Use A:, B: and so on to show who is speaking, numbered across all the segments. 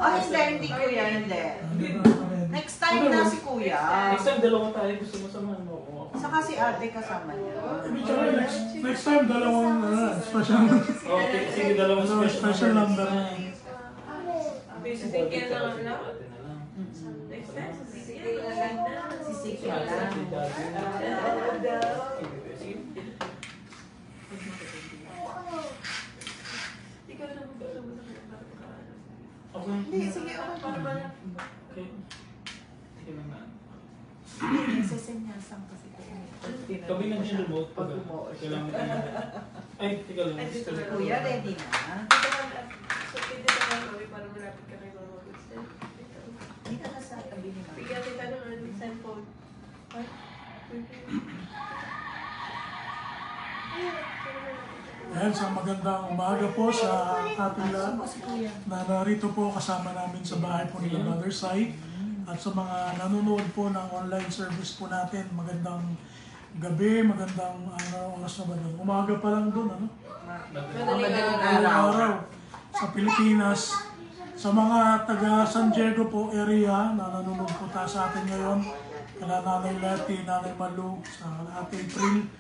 A: Hindi kuya, hindi. Next time na si kuya.
B: Next time, dalawa tayo. Gusto mo samahan mo ako.
A: Saka si ate kasama niya.
C: Next time, dalawang special.
B: Okay, sige, dalawang
C: Special number.
D: Sisingkin lang lang. Next time, sisingkin lang lang.
A: Sisingkin lang.
D: Ikaw na magkasama sa kanya.
B: Okay.
A: Hindi, sige, okay.
B: Okay. Sige lang na.
A: Nagsisenyasan kasi ko.
B: Kami nang remote pag kailangan. Ay, tika lang.
A: Kuya, ready na?
D: So, pwede naman kami para malapit ka kay Mama Gusto.
A: Hindi ka na sa tabi ni Mama.
D: Bigyan kita ng cellphone.
C: Ayan, sa magandang umaga po sa ating lahat na narito po kasama namin sa bahay po nila Brother Sai. At sa mga nanonood po ng online service po natin, magandang gabi, magandang oras na ba doon? Umaga pa lang doon, ano?
A: Madaling araw.
C: Sa Pilipinas. Sa mga taga San Diego po area na nanonood po sa atin ngayon, kala Nanay Letty, Nanay Malu, sa Ate April,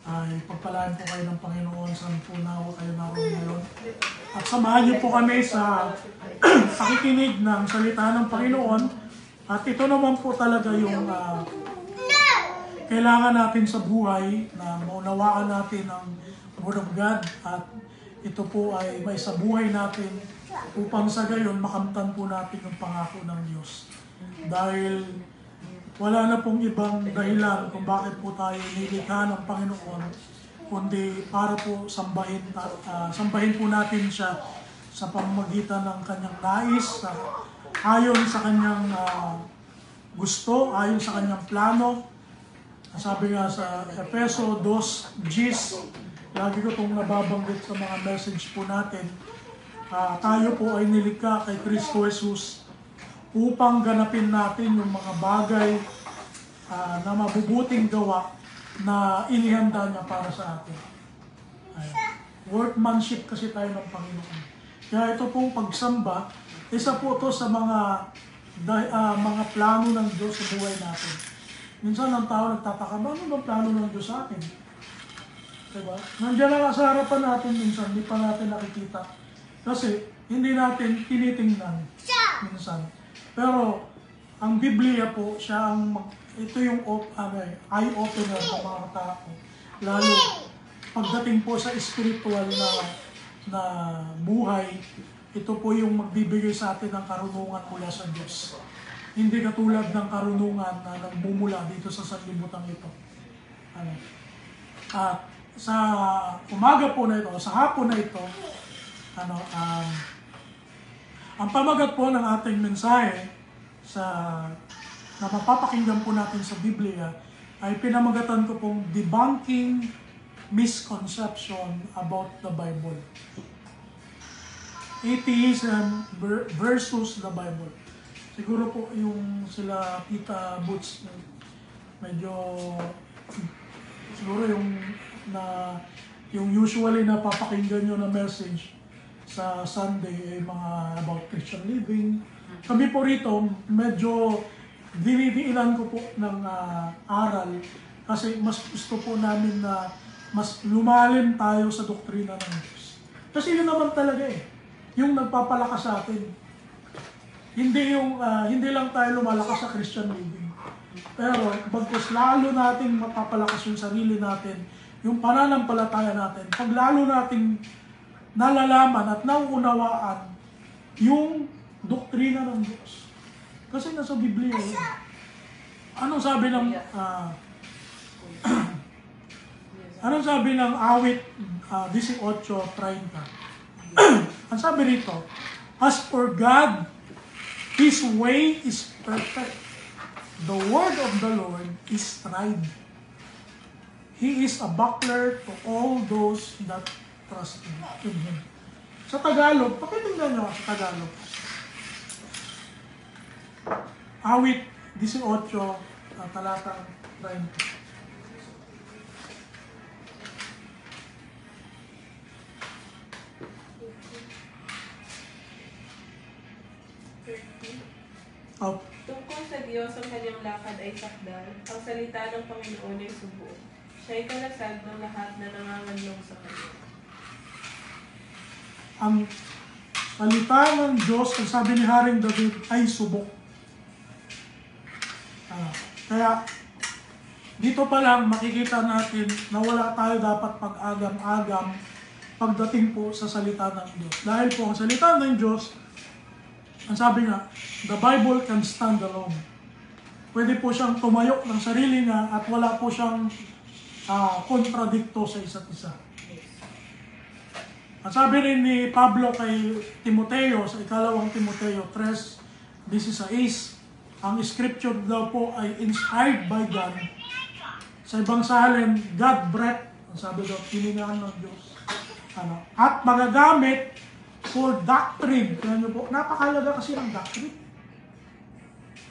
C: ay pagpalain po kayo ng Panginoon sa punawa kayo naroon ngayon. At samahan niyo po kami sa pakikinig ng salita ng Panginoon. At ito naman po talaga yung kailangan natin sa buhay na maunawaan natin ang Word of God. At ito po ay may sa buhay natin upang sa gayon makamtan po natin yung pangako ng Diyos. Dahil wala na pong ibang dahilan kung bakit po tayo nilikha ng Panginoon, kundi para po sambahin po natin siya sa pamamagitan ng kanyang nais, ayon sa kanyang gusto, ayon sa kanyang plano. Sabi nga sa Efeso 2:10, lagi ko itong nababanggit sa mga message po natin, tayo po ay nilikha kay Kristo Jesus upang ganapin natin yung mga bagay na mabubuting gawa na inihanda niya para sa atin. Workmanship kasi tayo ng Panginoon. Kaya ito pong pagsamba, isa po ito sa mga plano ng Diyos sa buhay natin. Minsan ang tao nagtataka, ano bang plano ng Diyos sa atin? Diba? Nandiyan lang sa harapan natin minsan, hindi pa natin nakikita. Kasi hindi natin tinitingnan minsan. Pero ang Biblia po, ito yung eye-opener ng mga tao. Lalo pagdating po sa spiritual na buhay, ito po yung magbibigay sa atin ng karunungan mula sa Diyos. Hindi katulad ng karunungan na nagmumula dito sa sanlibutan ito. At sa umaga po na ito, sa hapon na ito, ang pamagat po ng ating mensahe na mapapakinggan po natin sa Biblia ay pinamagatan ko pong debunking misconception about the Bible. Atheism versus the Bible. Siguro po yung sila Tita Boots, medyo siguro yung usually na papakinggan nyo na message sa Sunday ay mga about Christian living. Kami po rito, medyo dinidiinan ko po ng aral kasi mas gusto po namin na mas lumalim tayo sa doktrina ng Diyos. Kasi yun naman talaga yung nagpapalakas sa atin. Hindi lang tayo lumalakas sa Christian living. Pero bagkus lalo nating mapapalakas yung sarili natin, yung pananampalataya natin, pag lalo nating nalalaman at nauunawaan yung doktrina ng Diyos. Kasi nasa Biblia yun. Anong sabi ng awit 18:30? Ang sabi rito, as for God, His way is perfect. The word of the Lord is tried. He is a buckler to all those that trust in Him. Sa Tagalog, pakitingnan nyo sa Tagalog. Awit 18, talatang 30.
E: 13.
C: Oh,
E: Tungkol sa Diyos, ang kanyang lakad ay sakdal. Ang salita ng Panginoon ay subo. Siya'y kalasag ng lahat na nanganganlong sa kanya.
C: ang salita ng Diyos, ang sabi ni Haring David, ay subok. Kaya, dito pa lang makikita natin na wala tayo dapat pag-agam-agam pagdating po sa salita ng Diyos. Dahil po ang salita ng Diyos, ang sabi nga, the Bible can stand alone. Pwede po siyang tumayo ng sarili niya at wala po siyang kontradikto sa isa't isa. Ang sabi rin ni Pablo kay Timoteo sa ikalawang Timoteo 3:16, ang scripture daw po ay inspired by God. Sa ibang salin, God breathed, ang sabi daw, hiningaan ng Diyos. At magagamit for doctrine. Kaya nyo po, napakalaga kasi ng doctrine.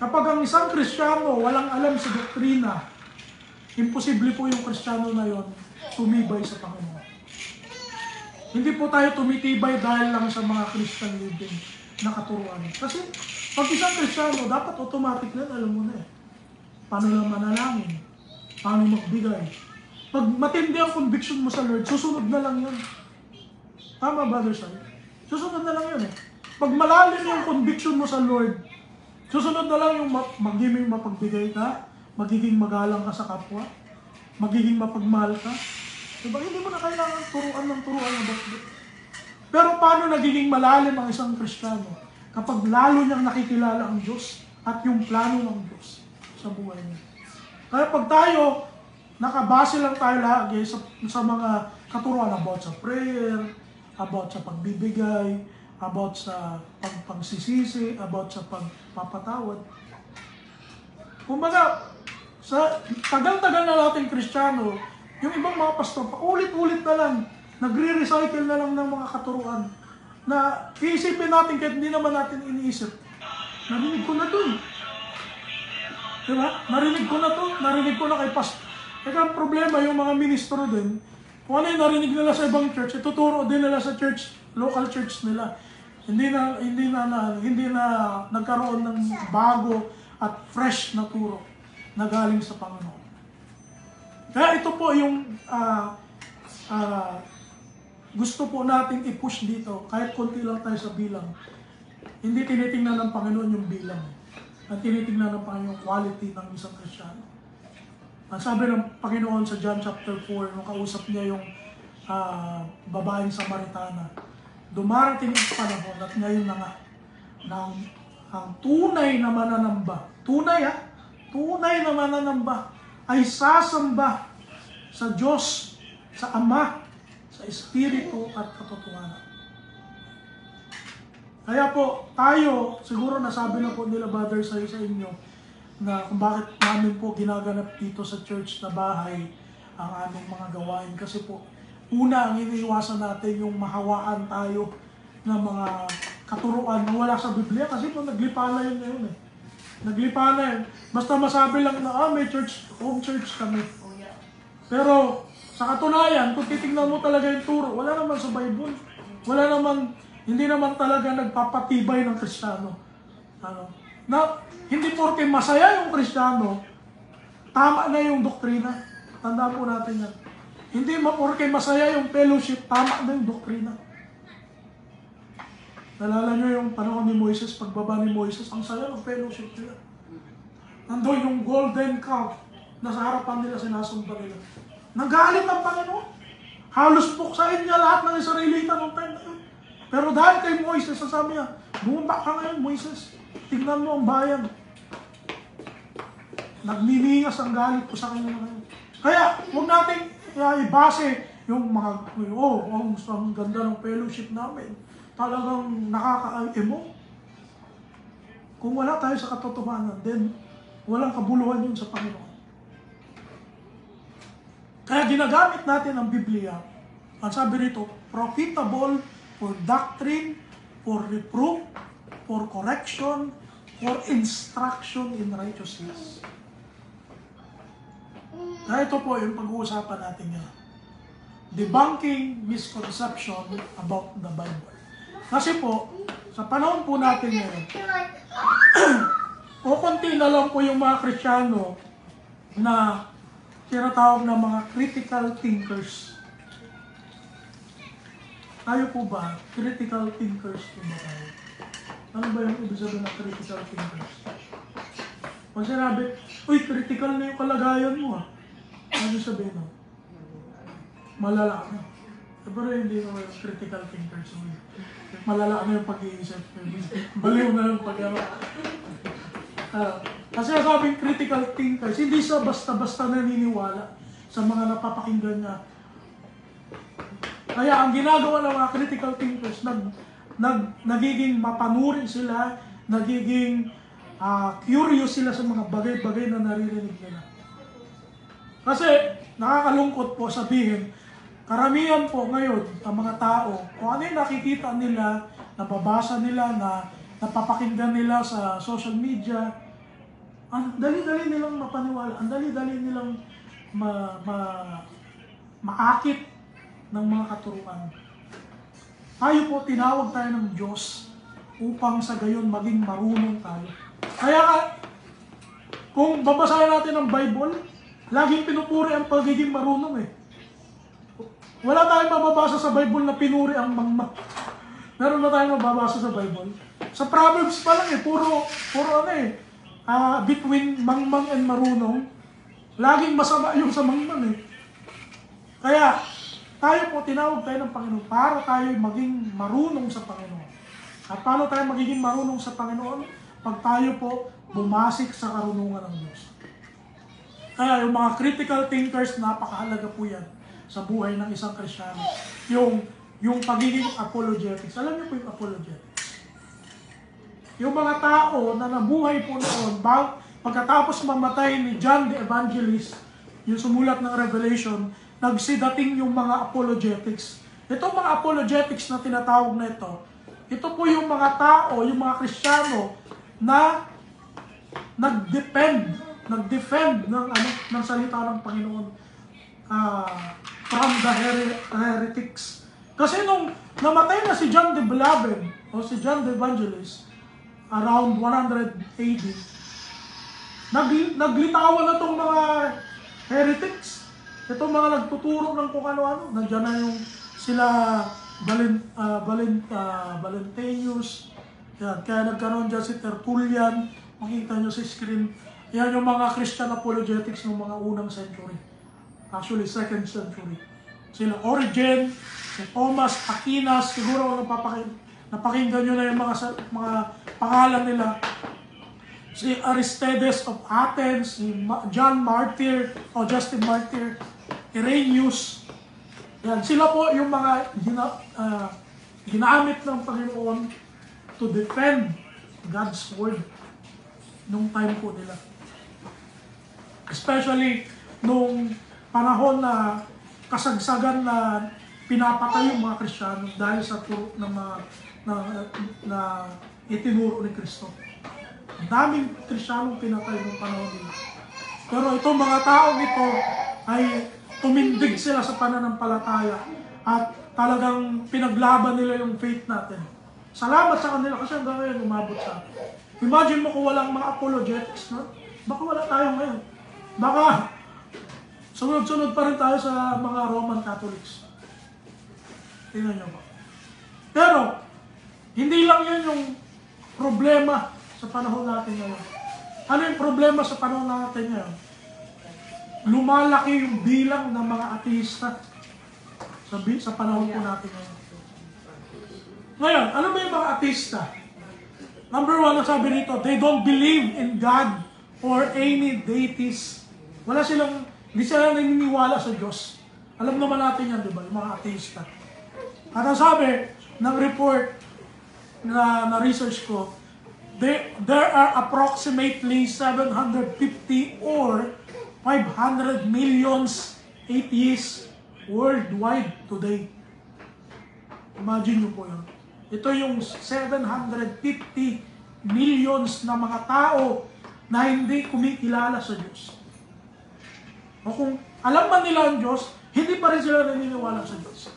C: Kapag ang isang Kristiyano walang alam sa doktrina, imposible po yung Kristiyano na yon tumibay sa Panginoon. Hindi po tayo tumitibay dahil lang sa mga Christian living na katuruan. Kasi pag isang Kristiyano, dapat automatic na alam mo na eh. Paano lang manalangin? Paano magbigay? Pag matindi ang conviction mo sa Lord, susunod na lang yun. Tama, Brother Sai? Susunod na lang yun eh. Pag malalim yung conviction mo sa Lord, susunod na lang yung magiging mapagbigay ka, magiging magalang ka sa kapwa, magiging mapagmahal ka. Diba? Hindi mo na kailangan turuan about it. Pero paano nagiging malalim ang isang Kristiyano? Kapag lalo niyang nakikilala ang Diyos at yung plano ng Diyos sa buhay niya. Kaya pag tayo, nakabase lang tayo lagi sa mga katuruan about sa prayer, about sa pagbibigay, about sa pagsisisi, about sa pagpapatawad. Kumbaga, sa tagal-tagal na nating Kristiyano, yung ibang mga pastor, paulit-ulit na lang, nagre-recycle na lang ng mga katuruan na iisipin natin kahit hindi naman natin iniisip. Narinig ko na to eh. Diba? Narinig ko na kay pastor. Kaya ang problema, yung mga ministro din, kung ano yung narinig nila sa ibang church, ituturo din nila sa church, local church nila. Hindi na nagkaroon ng bago at fresh na turo na galing sa Panginoon. Kaya ito po yung gusto po nating i-push dito, kahit konti lang tayo sa bilang. Hindi tinitingnan ng Panginoon yung bilang. Ang tinitingnan ng Panginoon yung quality ng isang Kristiyano. Ang sabi ng Panginoon sa John chapter 4, nung kausap niya yung babaeng Samaritana, dumarating ang panahon at ngayon na nga, ang tunay na mananamba, tunay na mananamba, ay sasamba sa Diyos, sa Ama, sa Espiritu at katotohanan. Kaya po, tayo, siguro nasabi na po nila Brother sa inyo, na kung bakit namin po ginaganap dito sa church na bahay ang aming mga gawain. Kasi po, una ang iniiwasan natin yung mahawaan tayo ng mga katuruan na wala sa Biblia. Kasi po, naglipana yun ngayon eh. Naglipana yun. Basta masabi lang na, may church, home church kami. Pero, sa katunayan, kung titignan mo talaga yung turo, wala naman sa Bible. Wala naman, hindi naman talaga nagpapatibay ng Kristiyano. Hindi porke masaya yung Kristiyano, tama na yung doktrina. Tandaan po natin yan. Hindi porke masaya yung fellowship, tama na yung doktrina. Nalala nyo yung panahon ni Moises, pagbaba ni Moises, ang saya ng fellowship nila. Nandun yung golden calf na sa harapan nila sinasumpa nila. Nagalit ang Panginoon. Halos buksain niya lahat ng Israelita noong time na yun. Pero dahil kay Moises, sasabi niya, bumaba ka ngayon, Moises. Tingnan mo ang bayan. Nagniningas ang galit ko sa kanya ngayon. Kaya, huwag natin ibase yung mga, ang ganda ng fellowship namin. Talagang nakaka-emo. Kung wala tayo sa katotohanan, then walang kabuluhan yun sa Panginoon. Kaya ginagamit natin ang Biblia. Ang sabi rito, profitable for doctrine, for reproof, for correction, for instruction in righteousness. Kaya ito po yung pag-uusapan natin ngayon. Debunking misconception about the Bible. Kasi po, Sa panahon po natin ngayon, o konti na lang po yung mga Kristiyano na tinatawag na mga critical thinkers. Tayo po ba? Critical thinkers po ba tayo? Ano ba yung ibig sabihin ng critical thinkers? Pag sinabi, uy, critical na yung kalagayan mo ah. Ano sabihin no? Malala na. Pero hindi naman yung critical thinkers. Malala na yung pag-iisip. Baliw na yung pag-iisip. Kasi sabing critical thinkers, hindi siya basta-basta naniniwala sa mga napapakinggan niya. Kaya ang ginagawa ng mga critical thinkers, nagiging mapanuri sila, nagiging curious sila sa mga bagay-bagay na naririnig nila. Kasi nakakalungkot po sabihin, karamihan po ngayon ang mga tao, kung ano yung nakikita nila, nababasa nila, na napapakinggan nila sa social media, ang dali-dali nilang mapaniwala, ang dali-dali nilang maakit ng mga katuruan. Tayo po, tinawag tayo ng Diyos upang sa gayon maging marunong tayo. Kaya kung babasahin natin ang Bible, laging pinupuri ang pagiging marunong eh. Wala tayong mababasa sa Bible na pinuri ang mangmang. Meron na tayong mababasa sa Bible. Sa Proverbs pa lang eh, puro ano eh, between mangmang and marunong, laging masama yung sa mangmang eh. Kaya, tayo po, tinawag tayo ng Panginoon para tayo maging marunong sa Panginoon. At paano tayo magiging marunong sa Panginoon? Pag tayo po bumasik sa karunungan ng Diyos. Kaya yung mga critical thinkers, napakahalaga po yan sa buhay ng isang Kristiyano. Yung pagiging apologetics. Alam niyo po yung apologetics? Yung mga tao na nabuhay po noon, pagkatapos mamatay ni John the Evangelist, yung sumulat ng Revelation, nagsidating yung mga apologetics. Itong mga apologetics na tinatawag na ito po yung mga tao, yung mga Kristiyano na nag-defend ng salita ng Panginoon from the heretics. Kasi nung namatay na si John the Beloved o si John the Evangelist around 100 AD, naglitawan na itong mga heretics. Itong mga nagtuturo ng kung ano-ano. Nandiyan na yung sila Valentinius. Yan. Kaya nagkaroon dyan si Tertullian. Makita nyo sa screen. Yan yung mga Christian apologetics ng mga unang century. Actually, 2nd century. Sila Origen, si Thomas Aquinas. Siguro napakinggan nyo na yung mga pangalan nila. Si Aristides of Athens, si John Martyr, o Justin Martyr, Irenaeus. Yan, sila po yung mga ginamit ng Panginoon to defend God's Word nung time po nila. Especially nung panahon na kasagsagan na pinapatay yung mga Kristiyano dahil sa turo ng mga na itinuro ni Kristo. Ang daming Kristiyanong pinatay nung panahon nila. Pero itong mga taong ito ay tumindig sila sa pananampalataya at talagang pinaglaban nila yung faith natin. Salamat sa kanila kasi hanggang ngayon umabot sa atin. Imagine mo kung walang mga apologetics, no? Baka wala tayo ngayon. Baka sunod-sunod pa rin tayo sa mga Roman Catholics. Tingnan nyo ba? Pero, hindi lang yun yung problema sa panahon natin ngayon. Ano yung problema sa panahon natin ngayon? Lumalaki yung bilang ng mga ateista sa panahon po natin ngayon. Ngayon, ano ba yung mga ateista? Number 1, ang sabi rito, they don't believe in God or any deities. Hindi sila naniniwala sa Diyos. Alam naman natin yan, di ba? Yung mga ateista. At ang sabi ng report na research ko, there are approximately 750 or 500 millions atheists worldwide today. Imagine nyo po yun. Ito yung 750 millions na mga tao na hindi kumikilala sa Diyos. O kung alam man nila ang Diyos, hindi pa rin sila naniniwala sa Diyos.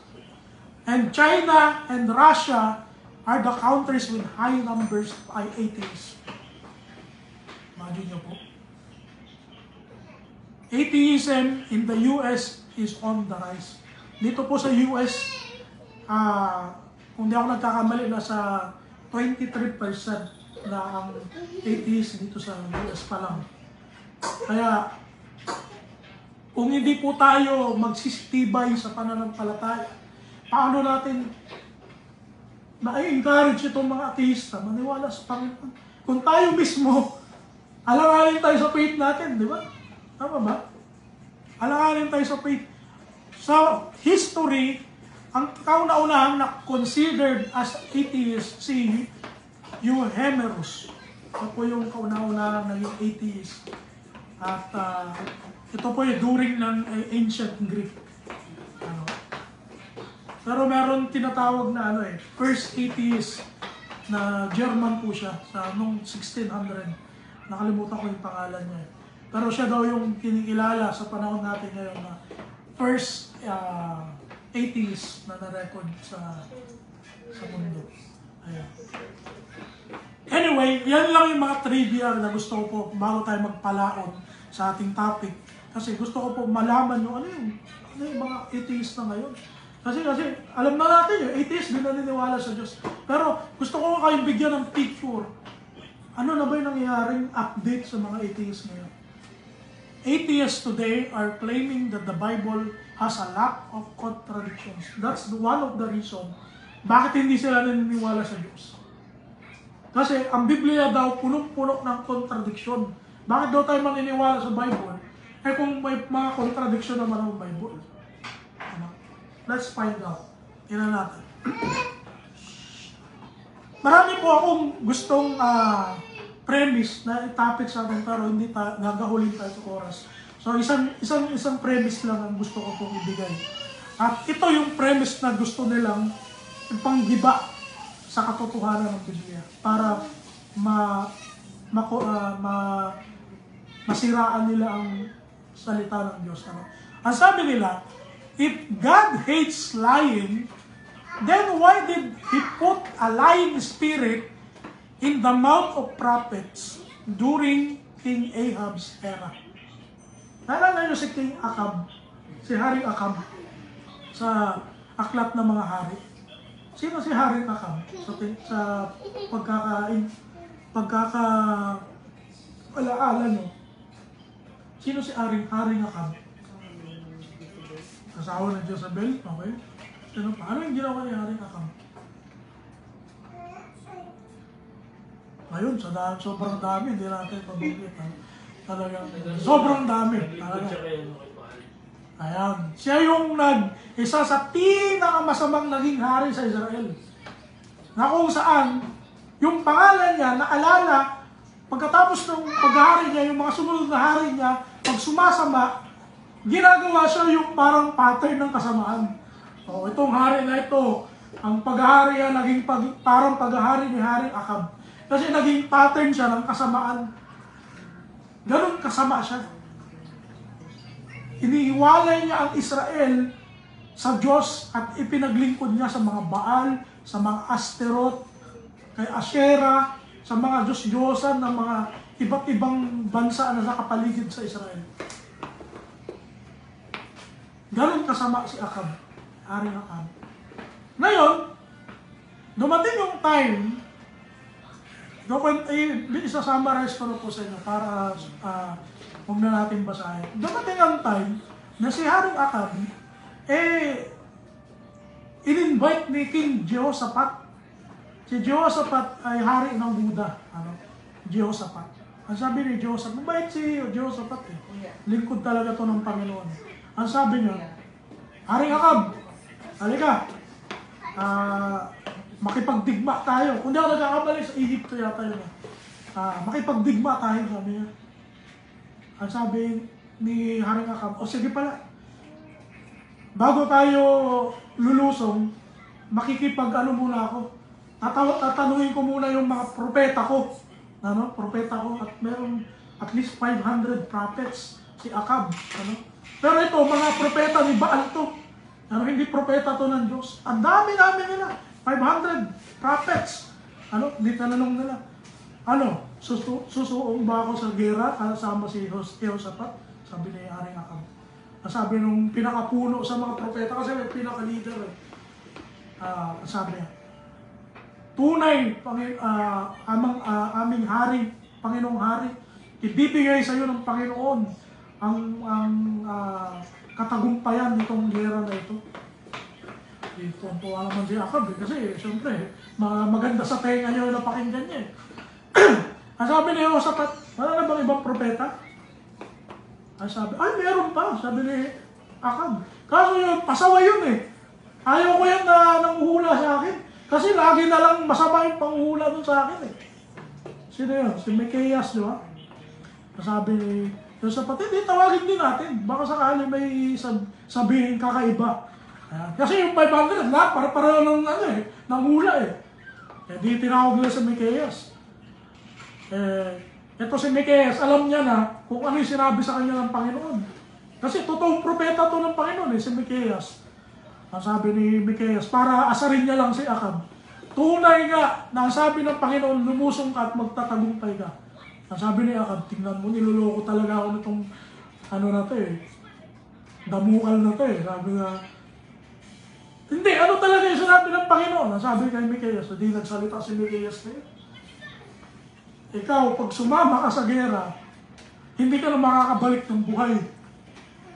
C: And China and Russia are the countries with high numbers of atheists. Imagine nyo po. Atheism in the US is on the rise. Dito po sa US, kung di ako nagkakamali, nasa 23% na ang atheist dito sa US pa lang. Kaya, kung hindi po tayo magsisitibay sa pananampalataya, paano natin na-encourage itong mga atheista maniwala sa Panginoon? Kung tayo mismo, alanganin tayo sa faith natin, di ba? Tama ba? Alanganin tayo sa faith. Sa history, ang kauna-unahang na-considered as atheist si Euhemerus. Ito po yung kauna-unahang naging atheist. At ito po yung during ng ancient Greek. Pero meron tinatawag na first atheist na German po siya sa noong 1600. Nakalimutan ko yung pangalan niya. Pero siya daw yung kinikilala sa panahon natin ngayon na first atheist na na-record sa mundo. Ayan. Anyway, yan lang yung mga trivia na gusto ko po bago tayo magpalaon sa ating topic. Kasi gusto ko po malaman yung ano yung mga atheist na ngayon. Kasi alam na natin yung atheist din naniniwala sa Diyos. Pero gusto ko kayong bigyan ng picture. Ano na ba yung nangyayaring update sa mga atheists ngayon? Atheists today are claiming that the Bible has a lack of contradictions. That's one of the reasons bakit hindi sila naniniwala sa Diyos. Kasi ang Biblia daw punong-puno ng contradiction. Bakit daw tayo maniniwala sa Bible? Kung may mga contradiction naman ang Bible. Let's find out. Tingnan natin. Marami po akong gustong premise na topic sa atin pero hindi gagahulin tayo sa oras. So isang premise lang ang gusto ko pong ibigay. At ito yung premise na gusto nilang ipanggiba sa katotohanan ng Biblia para masiraan nila ang salita ng Diyos. Ang sabi nila, if God hates lying, then why did He put a lying spirit in the mouth of prophets during King Ahab's era? Naalala nyo si King Ahab, si Haring Ahab, sa Aklat ng Mga Hari. Sino si Haring Ahab sa alaala nyo? Sino si Haring Ahab? Asawa ng Jezebel, okay? Ano yung ginawa ni Haring Ahab? Ngayon, sobrang dami, hindi natin pag-ulit. Talagang, sobrang dami. Ayan. Siya yung isa sa pinakamasamang naging hari sa Israel. Na kung saan, yung pangalan niya, naalala, pagkatapos ng paghahari niya, yung mga sumunod na hari niya, pag sumasama, ginagawa siya yung parang pattern ng kasamaan. O, itong hari na ito, ang paghahari niya naging parang paghahari ni Haring Ahab. Kasi naging pattern siya ng kasamaan. Ganun kasama siya. Iniiwalay niya ang Israel sa Diyos at ipinaglingkod niya sa mga Baal, sa mga Asteroth, kay Asherah, sa mga Diyos-Diyosan ng mga iba't ibang bansa na nakapaligid sa Israel. Ganun kasama si Ahab, Haring Ahab. Ngayon, dumating yung time, isa-summarize ko na po sa inyo para huwag na natin basahin. Dumating ang time na si Haring Ahab, in-invite ni King Jehoshaphat. Si Jehoshaphat ay hari ng Juda. Jehoshaphat. Ang sabi ni Jehoshaphat, mabait si Jehoshaphat Lingkod talaga to ng Panginoon. Ang sabi niya, Haring Ahab, halika, makipagdigma tayo. Kung di ako nagkakamali sa Egypto yata yun. Makipagdigma tayo, sabi niya. Ang sabi ni Haring Ahab, o sige pala, bago tayo lulusong, muna ako. Tatanungin ko muna yung mga propeta ko. Propeta ko, at meron at least 500 prophets si Ahab. Pero ito, mga propeta ni Baal to. Hindi propeta to ng Diyos. Ang dami nila. 500 prophets. Di tanong nila. Susuong ba ako sa gera kasama si Jehoshaphat? Sabi ni Haring Akab. Sabi nung pinakapuno sa mga propeta, kasi may pinaka-leader eh. Sabi niya, tunay, aming hari, Panginoong Hari, ibibigay sa iyo ng Panginoon ang katagumpayan nitong gera na ito. Ito ang tuwa naman si Akab kasi siyempre, maganda sa tenga niya na pakinggan niya eh. Ang sabi ni Jehoshaphat, wala na bang ibang propeta? Ang sabi, meron pa, sabi ni Akab. Kaso yun, pasaway yun eh. Ayaw ko yan na nanguhula sa akin. Kasi lagi na lang masama yung panguhula dun sa akin eh. Sino yun? Si Micaias, di ba? Sabi ni Jehoshaphat, hindi, tawagin din natin. Baka sakali may sabihin kakaiba. Kasi yung 500, lahat para ng hula eh. Hindi tinawag nila sa Micaias. Ito si Micaias, alam niya na kung ano yung sinabi sa kanya ng Panginoon. Kasi totoong propeta to ng Panginoon si Micaias. Ang sabi ni Micaias, para asarin niya lang si Akab. Tunay nga na ang sabi ng Panginoon, lumusong ka at magtatagumpay ka. Ang sabi ni Akab, tingnan mo, niloloko talaga ako nitong na to eh. Damukal na to eh. Sabi nga, hindi, ano talaga yung sinabi ng Panginoon? Ang sabi kay Micaias, hindi nagsalita si Micaias na yun. Ikaw, pag sumama ka sa gera, hindi ka na makakabalik ng buhay.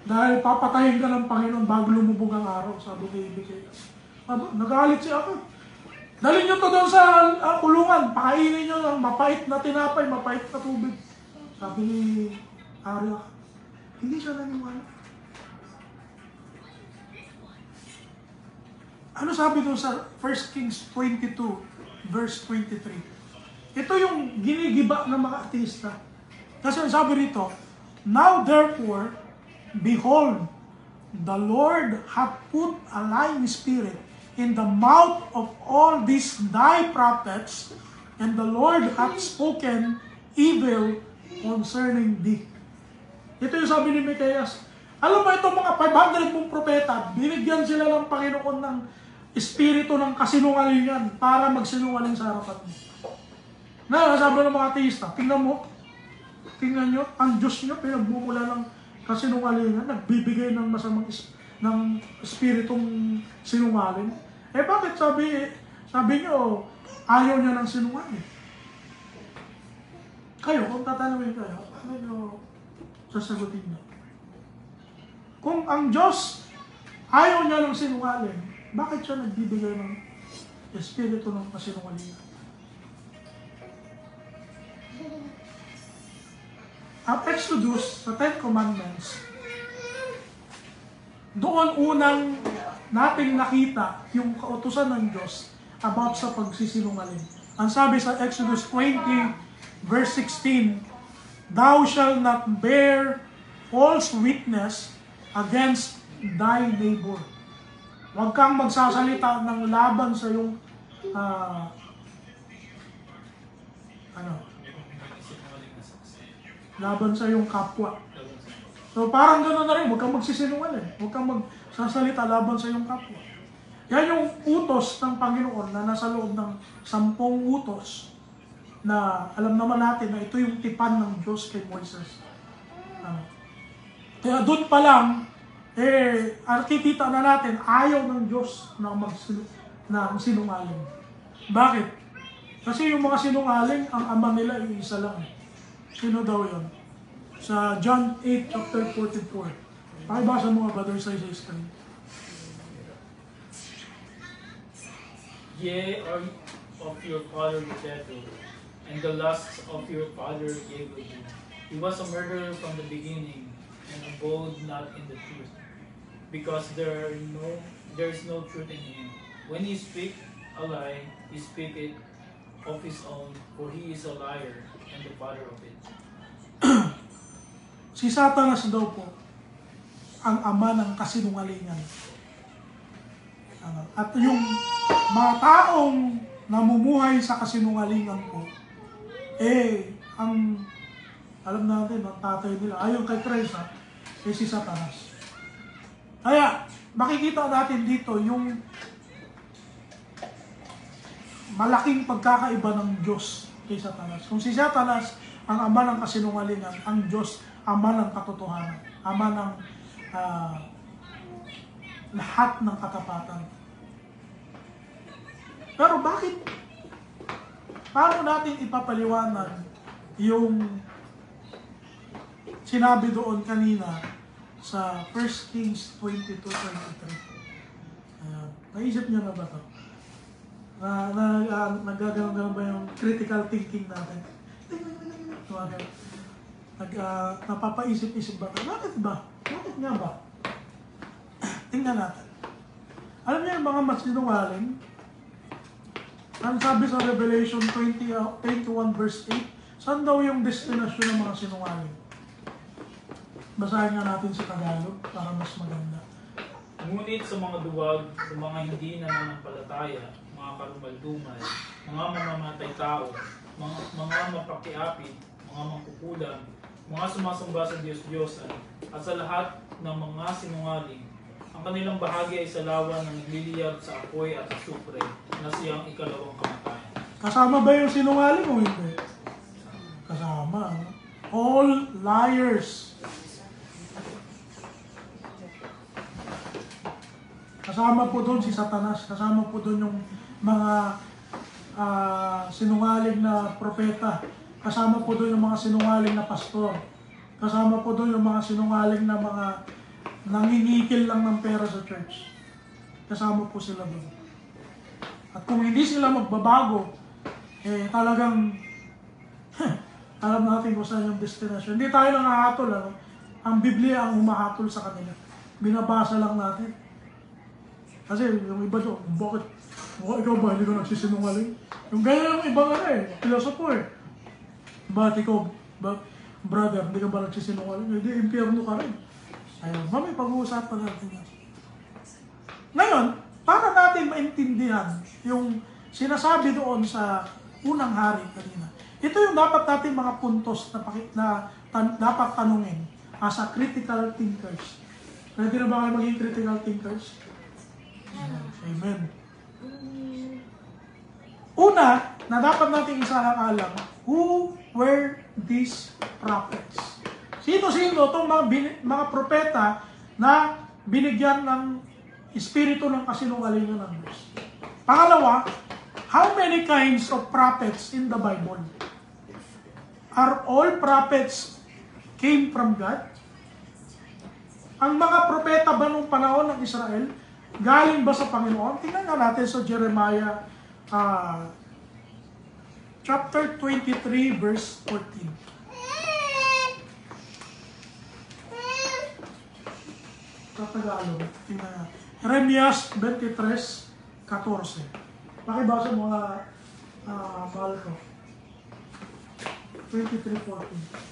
C: Dahil papatayin ka ng Panginoon bago lumubog ang araw, sabi ni Micaias. Nagalit siya ako. Dalhin nyo to doon sa kulungan, pakainin nyo ng mapait na tinapay, mapait na tubig. Sabi ni Arya, hindi siya naniwala. Ano sabi doon sa 1 Kings 22, verse 23? Ito yung ginigiba ng mga ateista. Kasi sabi rito, now therefore, behold, the Lord hath put a lying spirit in the mouth of all these thy prophets, and the Lord hath spoken evil concerning thee. Ito yung sabi ni Micaias. Alam mo, itong mga 500 mong propeta, binigyan sila ng Panginoon ng espiritu ng kasinungalingan para magsinungaling sa harapan mo. Sabi ng mga ateista, tingnan nyo, ang Diyos nyo, pinagmumula ng kasinungalingan, nagbibigay ng masamang ng espiritong sinungaling. Bakit sabi nyo, ayaw niya ng sinungaling? Kayo, kung tatanungin kayo, ano nyo sasagutin nyo? Kung ang Diyos ayaw niya ng sinungaling, bakit siya nagbibigay ng espiritu ng kasinungalingan? Ang Exodus, sa 10 Commandments, doon unang nating nakita yung kautusan ng Diyos about sa pagsisinungaling. Ang sabi sa Exodus 20, verse 16, thou shalt not bear false witness against thy neighbor. Huwag kang magsasalita ng laban sa iyong laban sa iyong kapwa. So parang gano'n na rin, huwag kang magsisinungaling. Huwag kang magsasalita laban sa iyong kapwa. Yan yung utos ng Panginoon na nasa loob ng 10 utos na alam naman natin na ito yung tipan ng Diyos kay Moises. Kaya doon pa lang, nakikita na natin, ayaw ng Diyos na sinungaling. Bakit? Kasi yung mga sinungaling, ang ama nila ay isa lang. Sino daw yun? Sa John 8, chapter 44. Pakibasa mo nga ba doon sa screen?
B: Ye are of your father the devil, and the lusts of your father gave with you. He was a murderer from the beginning, and abode not in the truth, because there is no truth in him. When he speak a lie, he speaketh of his own, for he is a liar and the father of it.
C: Si Satanas daw po ang ama ng kasinungalingan. At yung mga taong namumuhay sa kasinungalingan po, alam natin, ang tatay nila, ayon kay Christ, si Satanas. Kaya, makikita natin dito yung malaking pagkakaiba ng Diyos kay Satanas. Kung si Satanas ang ama ng kasinungalingan, ang Diyos ama ng katotohanan, ama ng lahat ng katapatan. Pero bakit? Paano natin ipapaliwanag yung sinabi doon kanina sa 1 Kings 22:23? Naisip niyo na ba ito? Nagagano'n ba yung critical thinking natin? Napapaisip-isip ba? Bakit ba? Bakit nga ba? Tingnan natin. Alam niyo yung mga masinungaling? Ang sabi sa Revelation 21 verse 8, saan daw yung destinasyon ng mga sinungaling? Basahin nga natin sa Tagalog para mas maganda.
B: Ngunit sa mga duwag, sa mga hindi nananampalataya, mga karumal-dumal, mga mamamatay tao, mga mapakiapid, mga mangkukulam, mga sumasamba sa Diyos-Diyosan, at sa lahat ng mga sinungaling, ang kanilang bahagi ay sa lawa ng nagliliyab sa apoy at asupre na siyang ikalawang kamatayan.
C: Kasama ba yung sinungaling o hindi? Kasama. All liars. Kasama po doon si Satanas. Kasama po doon yung mga sinungaling na propeta. Kasama po doon yung mga sinungaling na pastor. Kasama po doon yung mga sinungaling na mga nangingikil lang ng pera sa church. Kasama po sila doon. At kung hindi sila magbabago, talagang alam natin kung saan yung destination. Hindi tayo nangahatol. Ang Biblia ang humahatol sa kanila. Binabasa lang natin. Kasi yung iba doon, bakit ikaw ba hindi ka nagsisinungaling? Yung ganyan yung iba pilosopo Bakit ikaw, brother, hindi ka ba nagsisinungaling? Hindi, impyerno ka rin. Ayun, may pag-uusapan natin yan. Ngayon, para natin maintindihan yung sinasabi doon sa unang hari kanina, ito yung dapat natin mga puntos na dapat tanungin as a critical thinkers. Pwede na ba kayo maging critical thinkers? Amen. Una, na dapat natin isaalang, who were these prophets? Sino-sino itong mga propeta na binigyan ng espiritu ng kasinungalingan ng Diyos? Pangalawa, how many kinds of prophets in the Bible? Are all prophets came from God? Ang mga propeta ba nung panahon ng Israel, galing ba sa Panginoon? Tingnan nga natin sa Jeremiah chapter 23 verse 14. Sa Tagalog, tingnan nga. Jeremias 23:14. Pakibasa mga mahal ko. 23:14.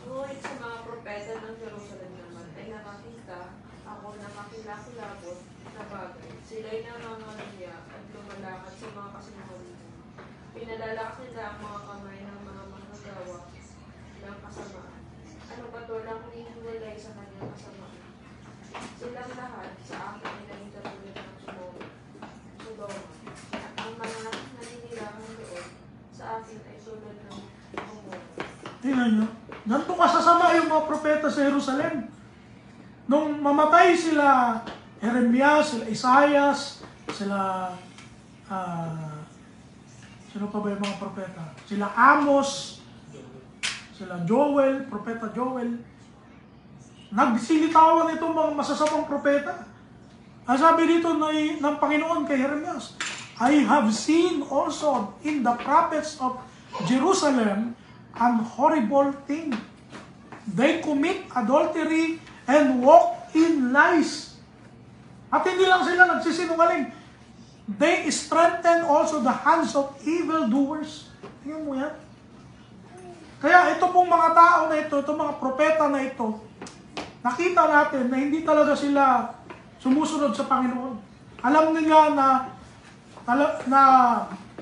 E: Ngunit sa mga propeta ng Jerusalem naman ay nakakita ako na makilakilabot na bagay. Sila'y nangangaluya at lumalakad sa mga kasinungalingan. Pinalalakas nila ang mga kamay ng mga manggagawa ng kasamaan. Ano ba ito lang hinihiwalay sa kanyang kasamaan? Silang lahat sa akin ay naging katulad ng Sodoma. At ang mga naninirahan doon sa akin ay tulad ng Gomorrah.
C: Tingnan nyo. Ganito kasasama yung mga propeta sa Jerusalem. Nung mamatay sila Jeremias, sila Isaias, sila sino pa ba yung mga propeta? Sila Amos, sila Joel, propeta Joel. Nagsilitawan itong mga masasamang propeta. Ang sabi dito ng Panginoon kay Jeremias, I have seen also in the prophets of Jerusalem an horrible thing. They commit adultery and walk in lies. At hindi lang sila nagsisinungaling. They strengthen also the hands of evildoers. Tingnan mo yan. Kaya ito pong mga tao na ito, itong mga propeta na ito, nakita natin na hindi talaga sila sumusunod sa Panginoon. Alam nila na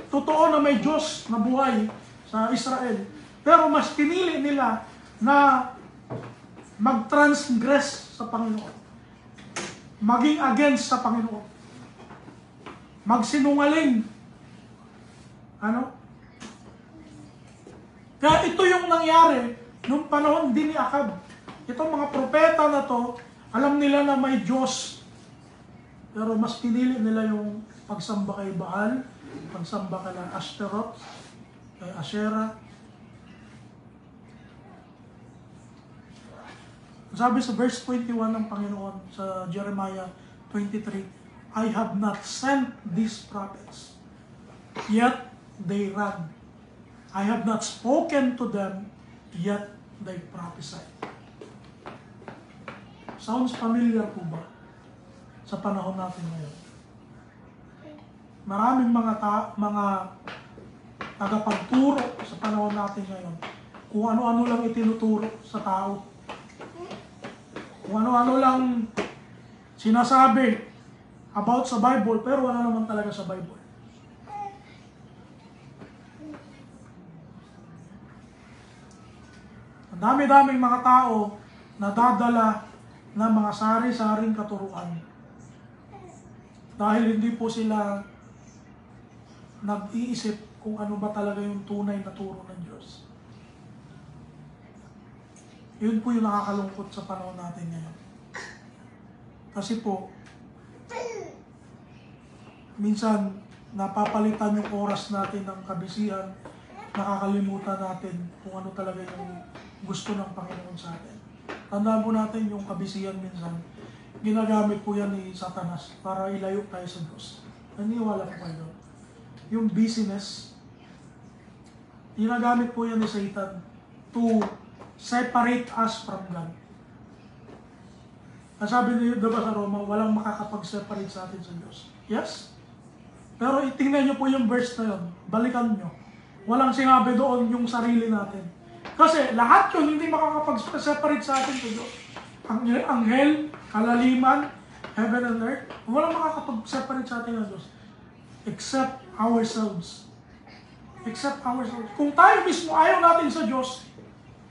C: totoo na may Diyos na buhay sa Israel. Pero mas pinili nila na mag-transgress sa Panginoon, maging against sa Panginoon, magsinungaling. Kaya ito yung nangyari nung panahon din ni Akab. Itong mga propeta na to, alam nila na may Diyos, pero mas pinili nila yung pagsamba kay Baal, pagsamba kay Ashtaroth, kay Asherah. Sabi sa verse 21 ng Panginoon sa Jeremiah 23, I have not sent these prophets, yet they ran. I have not spoken to them, yet they prophesy. Sounds familiar po ba sa panahon natin ngayon? Maraming mga tagapagturo sa panahon natin ngayon. Kung ano-ano lang itinuturo sa tao. Kung ano-ano lang sinasabi about sa Bible, pero wala naman talaga sa Bible. Ang dami-daming mga tao na dadala ng mga sari-saring katuruan. Dahil hindi po sila nag-iisip kung ano ba talaga yung tunay na turo ng Diyos. Yun po yung nakakalungkot sa panahon natin ngayon. Kasi po, minsan napapalitan yung oras natin ng kabisihan, nakakalimutan natin kung ano talaga yung gusto ng Panginoon sa atin. Tandaan po natin yung kabisihan minsan, ginagamit po yan ni Satanas para ilayo tayo sa Diyos. Naniniwala po kayo. Yung busyness, ginagamit po yan ni Satan to separate us from God. Ang sabi niyo, diba sa Roma, walang makakapag-separate sa atin sa Diyos. Yes? Pero tingnan niyo po yung verse na yun. Balikan niyo. Walang sinabi doon yung sarili natin. Kasi lahat yun hindi makakapag-separate sa atin sa Diyos. Anghel, kalaliman, heaven and earth, walang makakapag-separate sa atin ng Diyos. Except ourselves. Except ourselves. Kung tayo mismo ayaw natin sa Diyos,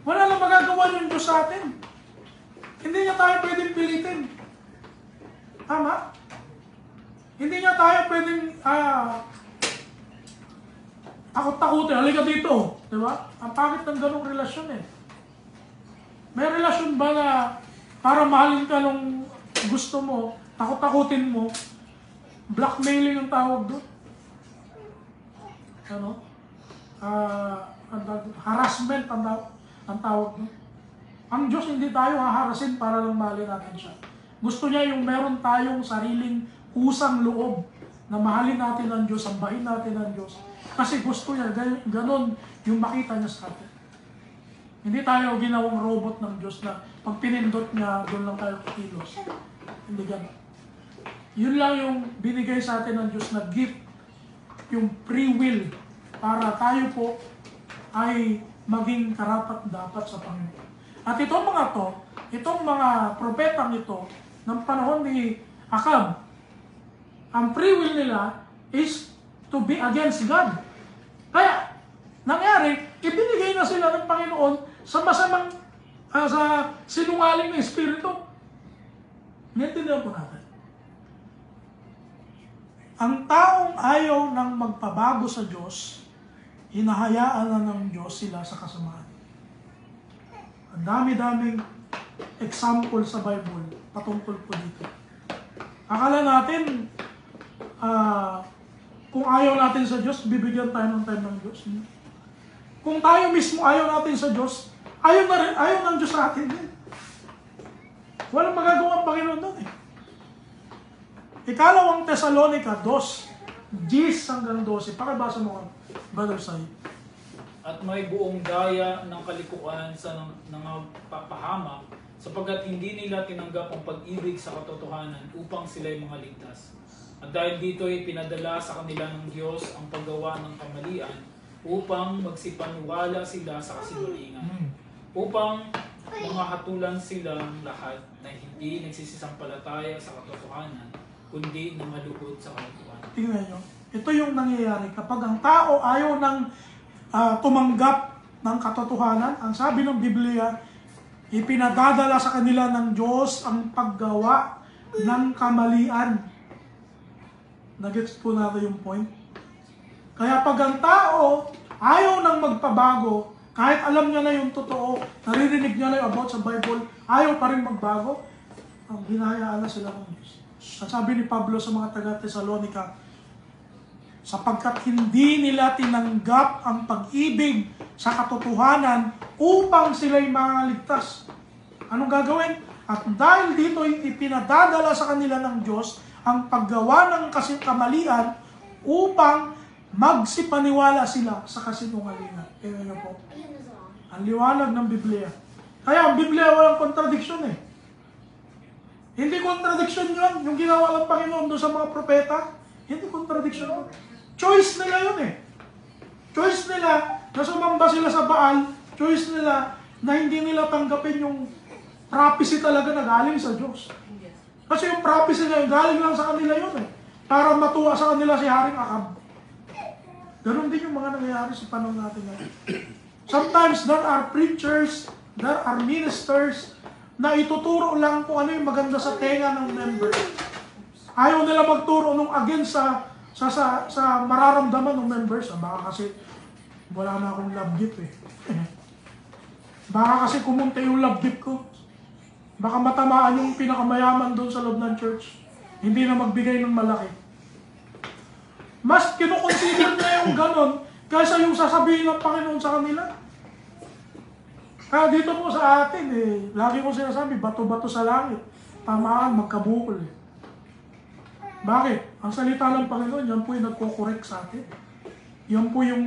C: wala lang magagawa yung Diyos sa atin. Hindi niya tayo pwedeng pilitin. Tama? Hindi niya tayo pwedeng takot-takutin. Halika dito. Diba? Ang pangit ng ganong relasyon eh. May relasyon ba na para mahalin ka nung gusto mo, takot-takutin mo, blackmailing ang tawag doon? Harassment ang tawag doon. Ang Diyos hindi tayo haharasin para lang mahalin natin siya. Gusto niya yung meron tayong sariling kusang loob na mahalin natin ang Diyos, sambahin natin ang Diyos. Kasi gusto niya, ganon yung makita niya sa atin. Hindi tayo ginawang robot ng Diyos na pag pinindot niya, doon lang tayo kilos. Hindi ganon. Yun lang yung binigay sa atin ng Diyos na gift, yung free will, para tayo po ay maging karapat-dapat sa Panginoon. At itong mga propetang ito, ng panahon ni Akab, ang free will nila is to be against God. Kaya, nangyari, ibinigay na sila ng Panginoon sa masamang, sa sinungaling na espiritu. Naintindihan po natin. Ang taong ayaw ng magpabago sa Diyos, hinahayaan na ng Diyos sila sa kasamaan. Ang dami-daming example sa Bible patungkol po dito. Akala natin, kung ayaw natin sa Diyos, bibigyan tayo ng time ng Diyos. Kung tayo mismo ayaw natin sa Diyos, ayaw ng Diyos sa atin din. Walang magagawa ang Panginoon doon eh. Ikalawang Thessalonica 2, 10-12. Pakibasa mo, Brother Sai.
B: At may buong daya ng kalikuan sa nangapapahamak sapagkat hindi nila tinanggap ang pag-ibig sa katotohanan upang sila'y mga ligtas. At dahil dito ay pinadala sa kanila ng Diyos ang paggawa ng kamalian upang magsipaniwala sila sa kasinungalingan. Upang mga hatulan silang lahat na hindi nagsisisampalataya sa katotohanan kundi na maluhod sa kalikuan.
C: Tingnan nyo, ito yung nangyayari kapag ang tao ayaw ng tumanggap ng katotohanan. Ang sabi ng Biblia, ipinadadala sa kanila ng Diyos ang paggawa ng kamalian. Nagets po natin yung point? Kaya pag ang tao ayaw nang magpabago, kahit alam niya na yung totoo, naririnig niya na yung about sa Bible, ayaw pa rin magbago, ang hinahayaan na sila ng Diyos. At sabi ni Pablo sa mga taga-Tesalonica, sapagkat hindi nila tinanggap ang pag-ibig sa katotohanan upang sila'y maligtas. Anong gagawin? At dahil dito ipinadadala sa kanila ng Diyos ang paggawa ng kamalian upang magsipaniwala sila sa kasinungalingan. Kaya nyo po, ang liwanag ng Biblia. Kaya ang Biblia walang kontradiksyon eh. Hindi kontradiksyon yun, yung ginawa ng Panginoon doon sa mga propeta. Hindi kontradiksyon yun. Choice nila yun eh. Choice nila na sumamba sila sa Baal. Choice nila na hindi nila tanggapin yung prophecy talaga na galing sa Diyos. Kasi yung prophecy na yun, galing lang sa kanila yun eh. Para matuwa sa kanila si Haring Akab. Ganon din yung mga nangyayari sa panahon natin ngayon. Sometimes there are preachers, there are ministers, na ituturo lang kung ano yung maganda sa tenga ng member. Ayaw nila magturo nung against sa mararamdaman ng members. Baka kasi wala na akong love gift eh. Baka kasi kumunti yung love gift ko. Baka matamaan yung pinakamayaman doon sa loob ng church. Hindi na magbigay ng malaki. Mas kinukonsider na yung ganon kaysa yung sasabihin ng Panginoon sa kanila. Kaya dito po sa atin, lagi ko sinasabi, bato-bato sa langit. Tamaan, magkabukol. Bakit? Ang salita ng Panginoon, yan po yung nagko-correct sa atin. Yan po yung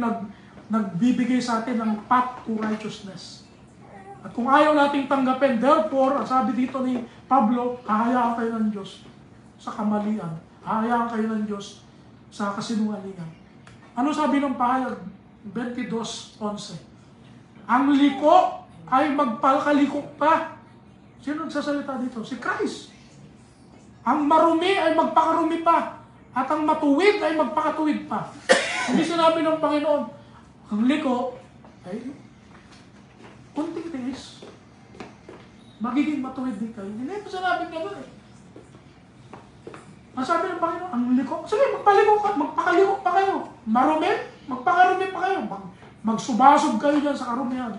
C: nagbibigay sa atin ng path to righteousness. At kung ayaw nating tanggapin, therefore, sabi dito ni Pablo, hahayaan kayo ng Diyos sa kamalian. Hahayaan kayo ng Diyos sa kasinungalingan. Ano sabi ng pahayag? 22:11. Ang liko ay magpakalikok pa. Sino nagsasalita dito? Si Christ. Ang marumi ay magpakarumi pa. At ang matuwid ay magpakatuwid pa. Hindi sinabi ng Panginoon, ang liko ay kunting tiis. Magiging matuwid din kayo. Hindi mo sinabi gano'n eh. Ang sabi ng Panginoon, ang liko, sige, magpakalikok pa kayo. Marumi, magpakarumi pa kayo. Magsubasog kayo dyan sa karumihan.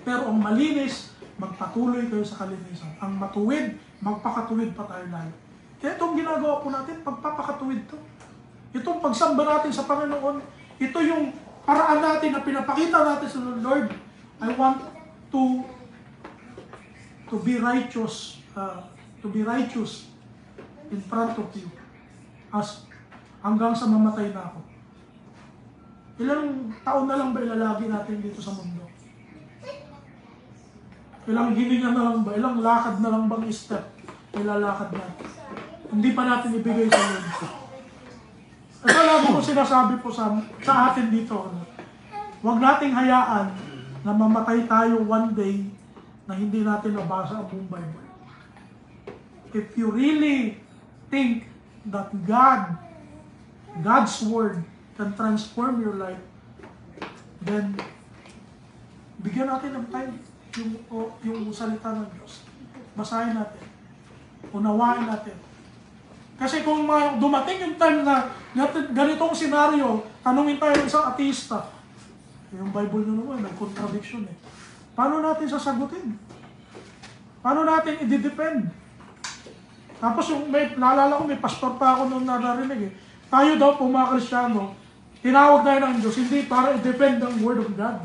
C: Pero ang malinis, magpatuloy kayo sa kalinisan. Ang matuwid, magpakatuwid pa tayo lalo. Kaya itong ginagawa po natin, pagpapakatuwid to. Itong pagsamba natin sa Panginoon, ito yung paraan natin na pinapakita natin sa Lord. I want to be righteous, in front of you. As hanggang sa mamatay na ako. Ilang taon na lang ba ilalagi natin dito sa mundo? Ilang hininga na lang ba? Ilang lakad na lang bang step ilalakad natin? Hindi pa natin ibigay sa Lord. At lagi ko sinasabi po sa atin dito, huwag nating hayaan na mamatay tayo one day na hindi natin nabasa ang buong Bible. If you really think that God's Word can transform your life, then bigyan natin ng time yung salita ng Diyos. Basahin natin. Unawain natin. Kasi kung dumating yung time na ganitong senaryo, tanungin tayo ng isang ateista, yung Bible nyo naman, may contradiction eh. Paano natin sasagutin? Paano natin i-defend? Tapos naalala ko, may pastor pa ako nung narinig eh. Tayo daw po mga Kristiyano, tinawag tayo ng Diyos, hindi para i-defend ang Word of God,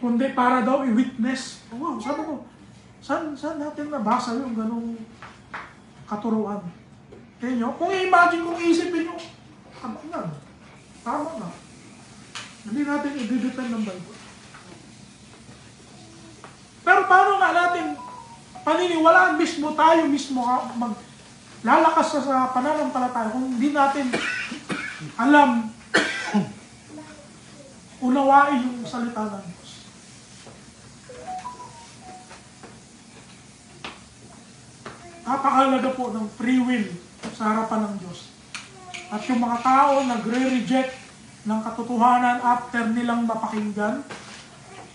C: kundi para daw i-witness. Wow, sabi ko, saan natin nabasa yung ganong katuruan? Kaya nyo, kung i-imagine, kung i-isipin nyo, tama na. Hindi natin i-defend ng Bible. Pero paano nga natin paniniwalaan mismo tayo mismo lalakas sa pananampalataya kung hindi natin alam unawain yung salita ng Diyos. Napakahalaga po ng free will sa harapan ng Diyos. At yung mga tao nagre-reject ng katotohanan after nilang mapakinggan,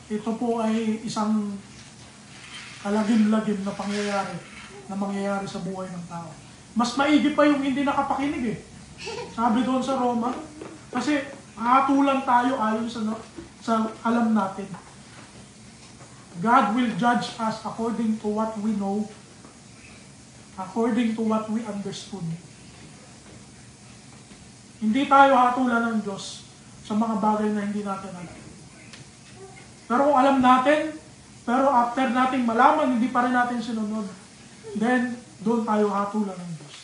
C: ito po ay isang kalagim-lagim na pangyayari na mangyayari sa buhay ng tao. Mas maigi pa yung hindi nakapakinig eh. Sabi doon sa Roma, kasi hatulan tayo ayon sa alam natin. God will judge us according to what we know, according to what we understood. Hindi tayo hatulan ng Diyos sa mga bagay na hindi natin alam. Pero kung alam natin, pero after nating malaman, hindi pa rin natin sinunod, then doon tayo hatulan ng Diyos.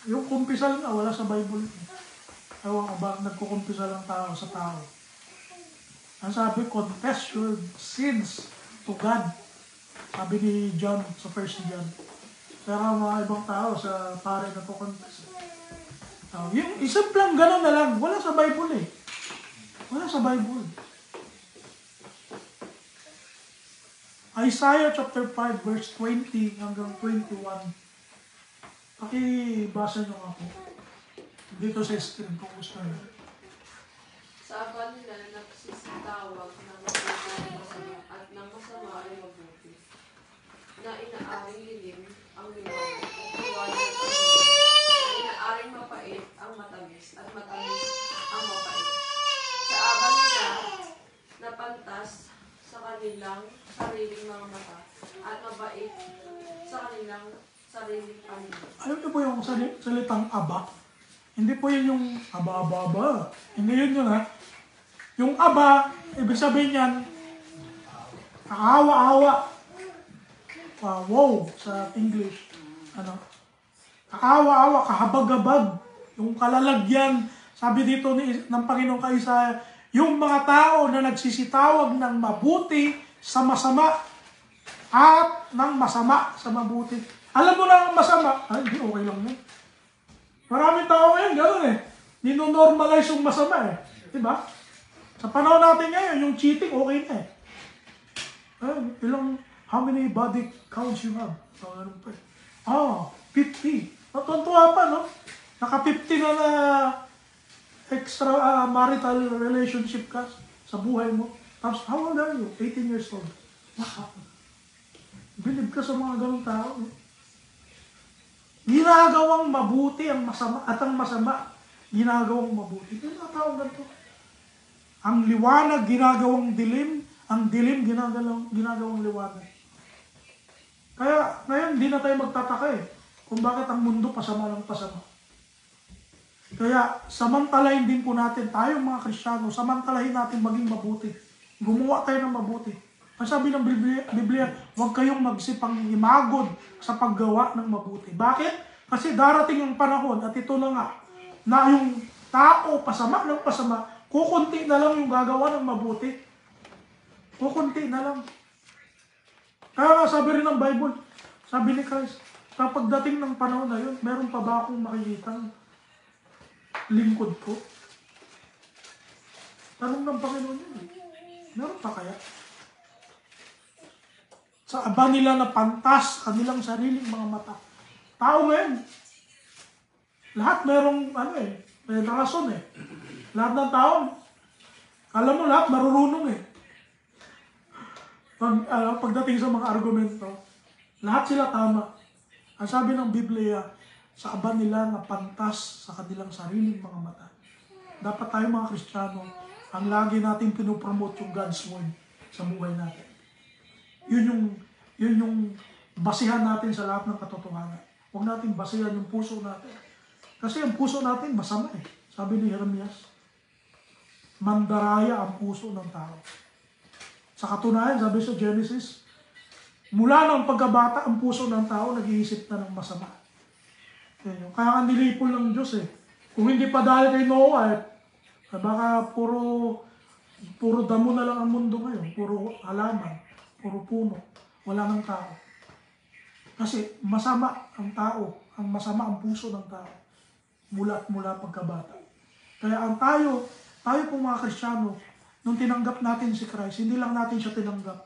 C: Yung kumpisal na wala sa Bible. Ewan ko ba, nagkukumpisal ang tao sa tao. Ang sabi, confess your sins to God. Sabi ni John sa 1 John. Pero mga ibang tao sa pare na kukonfess. Yung isang lang gano'n na lang, wala sa Bible eh. Wala sa Bible. Isaiah chapter 5 verse 20 hanggang 21. Pakibasa nyo ako. Dito sa screen kung gusto nyo.
E: Sa aba nila nagsisitawag ng masama at ng masama ay mabuti. Na inaaring dilim ang liwanag at liwanag ang dilim. Na inaaring mapait ang matamis at matamis ang mapait. Sa aba nila napantas sa kanilang sariling mga mata at mabait sa kanilang sariling paningin.
C: Alam niyo po yung salitang aba? Hindi po yun yung aba. Hindi yun ha. Yung aba, ibig sabihin yan, kaawa-awa. Wow, sa English. Kaawa-awa, kahabag-habag. Yung kalalagyan, sabi dito ng Panginoon kay Isaiah, yung mga tao na nagsisitawag ng mabuti sa masama at ng masama sa mabuti. Alam mo na ang masama, hindi okay lang yun. Maraming tao ngayon, gano'n eh. Nino-normalize yung masama eh. Diba? Sa panahon natin ngayon, yung cheating, okay na eh. How many body counts you have? So, ano pa eh? 50. Natuntua pa, no? Naka-50 na extra marital relationship ka sa buhay mo. Tapos, how old are you? 18 years old. Wow. Believe ka sa mga ganong tao, no? Ginagawang mabuti ang masama at ang masama ginagawang mabuti. Yung mga taong ganito. Ang liwanag ginagawang dilim, ang dilim ginagawang liwanag. Kaya ngayon hindi na tayo magtataka eh kung bakit ang mundo pasama lang pasama. Kaya samantalahin din po natin tayong mga Kristiyano, samantalahin natin maging mabuti. Gumawa tayo ng mabuti. Ang sabi ng Biblia, huwag kayong magsipang imagod sa paggawa ng mabuti. Bakit? Kasi darating ang panahon at ito na nga, na yung tao pasama ng pasama, kukunti na lang yung gagawa ng mabuti. Kukunti na lang. Kaya nga sabi rin ng Bible, sabi ni Christ, sa pagdating ng panahon na yun, meron pa ba akong makikitang lingkod ko? Tanong ng Panginoon yun. Meron pa kaya? Sa aba nila na pantas kanilang sariling mga mata. Tao ngayon, lahat merong, may rason eh. Lahat ng tao, alam mo lahat marurunong eh. Pagdating sa mga argumento, lahat sila tama. Ang sabi ng Biblia, sa aba nila na pantas sa kanilang sariling mga mata. Dapat tayo mga Kristiyano, ang lagi natin pinopromote yung God's Word sa buhay natin. Yun yung basihan natin sa lahat ng katotohanan. Huwag natin basihan yung puso natin. Kasi ang puso natin masama eh. Sabi ni Jeremias, mandaraya ang puso ng tao. Sa katunayan, sabi sa Genesis, mula ng pagkabata, ang puso ng tao nag-iisip na ng masama. Kaya nga nilipol ng Diyos eh. Kung hindi pa dahil kay Noah baka puro damo na lang ang mundo ngayon. Puro halaman, puro puno. Wala ng tao. Kasi masama ang tao, ang masama ang puso ng tao. Mula pagkabata. Kaya ang tayo pong mga Kristiyano, nung tinanggap natin si Christ, hindi lang natin siya tinanggap.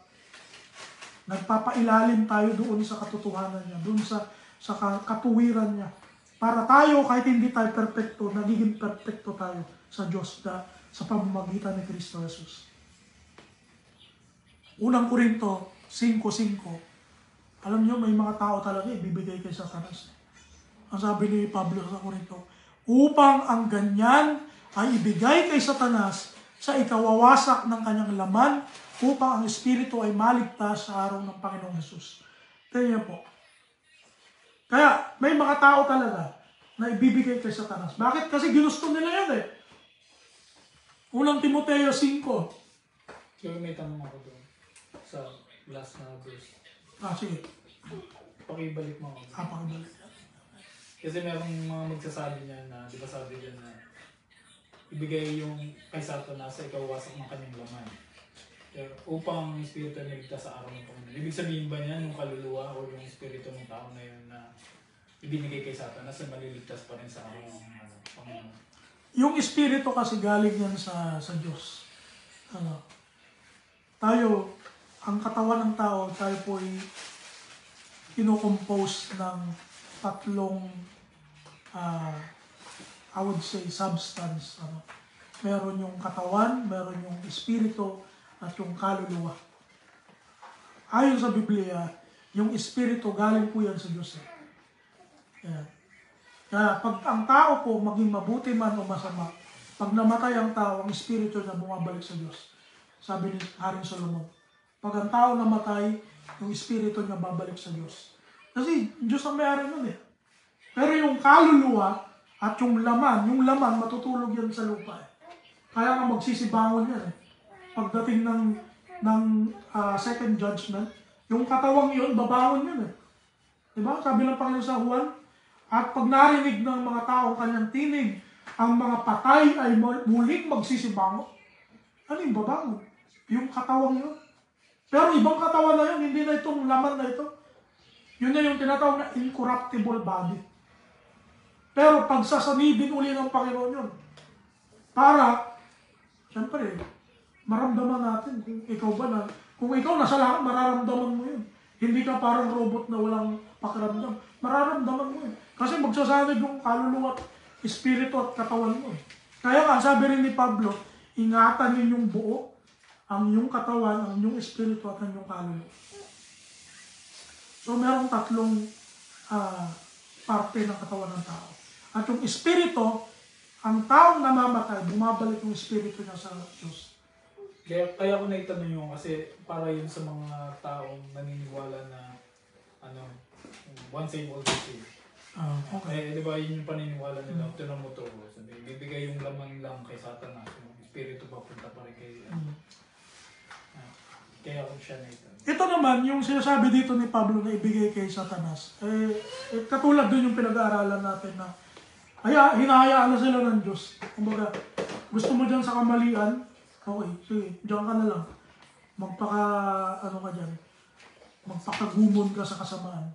C: Nagpapailalim tayo doon sa katotohanan niya, doon sa katuwiran niya. Para tayo, kahit hindi tayo perfecto, nagiging perfecto tayo sa Diyos. sa pamamagitan ni Kristo Jesus. Unang Korinto 5:5. Alam niyo, may mga tao talaga ibibigay kay Satanas. Ang sabi ni Pablo sa Korinto, upang ang ganyan ay ibigay kay Satanas sa ikawawasak ng kanyang laman upang ang Espiritu ay maligtas sa araw ng Panginoong Jesus. Kaya po. Kaya may mga tao talaga na ibibigay kay Satanas. Bakit? Kasi ginusto nila yan eh. Unang Timoteo 5.
B: Kaya may tanong ako doon sa last na verse.
C: Sige.
B: Pakibalik mo ako.
C: Pakibalik.
B: Kasi merong mga magsasabi niya na, di ba sabi niya na ibigay yung kay Satanas sa ikawawasak ng kanyang laman. Pero upang ang Espiritu ay maligtas sa araw ng Panginoon. Ibig sabihin ba niya yung kaluluwa o yung Espiritu ng tao na yun na ibinigay kay Satanas na maliligtas pa rin sa araw ng Panginoon?
C: Yung Espiritu kasi galing yan sa Diyos. Tayo, ang katawan ng tao, tayo po ay kinocompose ng tatlong I would say substance. Meron yung katawan, meron yung espiritu, at yung kaluluwa. Ayon sa Biblia, yung espiritu galing po yan sa Diyos. Yan. Kaya pag ang tao po maging mabuti man o masama, pag namatay ang tao, ang espiritu niya bumabalik sa Diyos. Sabi ni Haring Solomon, pag ang tao namatay, yung espiritu niya babalik sa Diyos. Kasi Diyos ang may-ari nun eh. Pero yung kaluluwa at yung laman matutulog yan sa lupa eh. Kaya nga magsisibangon yan eh. Pagdating ng second judgment, yung katawang yun, babangon yun eh. Diba? Sabi ng Panginoon sa Juan, at pag narinig ng mga tao kanyang tinig, ang mga patay ay muling magsisibangon. Ano yung babangon? Yung katawang yun. Pero ibang katawan na yun, hindi na itong laman na ito. Yun na yung tinatawag na incorruptible body. Pero pag sasanibin uli ng Panginoon yun, para, siyempre, maramdaman natin kung ikaw ba na, kung ikaw nasa lahat, mararamdaman mo yun. Hindi ka parang robot na walang pakiramdam. Mararamdaman mo yun. Kasi magsasanib yung kaluluwa, espiritu at katawan mo. Kaya nga, sabi rin ni Pablo, ingatan ninyong buo, ang inyong katawan, ang inyong espiritu at ang inyong kaluluwa. So, merong tatlong parte ng katawan ng tao. At yung espiritu, ang taong namamatay, bumabalik yung espiritu niya sa Diyos.
B: Kaya ko naitanong yun kasi para yun sa mga taong naniniwala na once saved, always saved.
C: Okay.
B: Di ba yun yung paniniwala nila? Tinan mo to. Sabi, bibigay yung laman lang kay Satanas. Yung espiritu papunta pa rin kay... Kaya ako siya naitanong.
C: Ito naman, yung sinasabi dito ni Pablo na ibigay kay Satanas, katulad dun yung pinag-aaralan natin na hinahayaan na sila ng Diyos. Kumbaga, gusto mo dyan sa kamalian, okay, sige, dyan ka na lang. Magpakagumon ka sa kasamaan.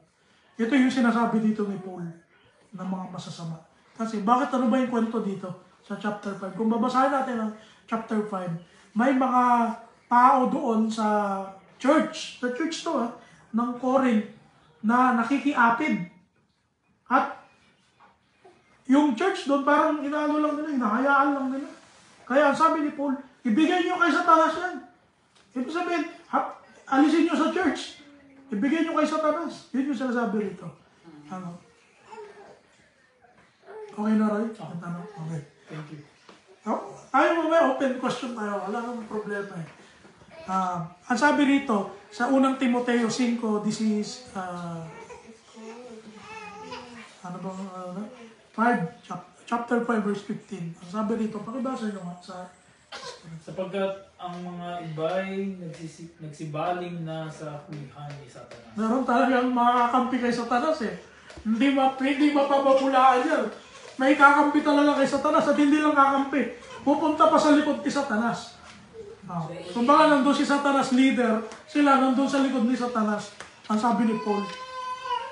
C: Ito yung sinasabi dito ni Paul ng mga masasama. Kasi bakit ano ba yung kwento dito sa chapter 5? Kung babasahin natin ang chapter 5, may mga tao doon sa church to ng Corinth na nakikiapid. At yung church doon parang inaano lang nila, hinahayaan lang nila. Kaya sabi ni Paul, ibigay nyo kay Satanas yan. Ibig sabihin, alisin nyo sa church. Ibigay nyo kay Satanas. Yun yung sinasabi rito. Okay na, Roy? Okay.
B: Thank you.
C: Tayo mamaya, open question tayo. Wala namang problema eh. Ang sabi rito, sa unang Timoteo 5, this is, chapter 5, verse 15. Ang sabi rito, pakibasa nyo nga sa...
B: Sapagkat ang mga iba'y nagsibaling na sa hulihan ni Satanas.
C: Meron talagang makakampi kay Satanas eh. Hindi mapapabulaan yan. May kakampi talaga kay Satanas at hindi lang kakampi. Pupunta pa sa likod ni Satanas. Kumbaga nandun si Satanas leader, sila nandun sa likod ni Satanas. Ang sabi ni Paul,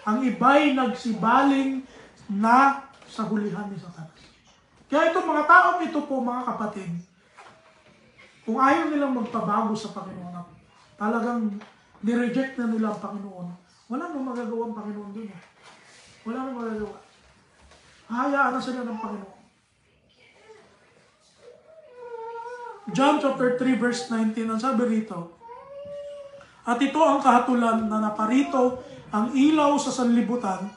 C: ang iba'y nagsibaling na sa hulihan ni Satanas. Kaya itong mga taong ito po, mga kapatid, kung ayaw nilang magpabago sa Panginoon, talagang nireject na nila ang Panginoon, wala nang magagawa ang Panginoon dun. Wala nang magagawa. Hayaan na sila ng Panginoon. John chapter 3 verse 19, ang sabi rito, at ito ang kahatulan na naparito ang ilaw sa sanlibutan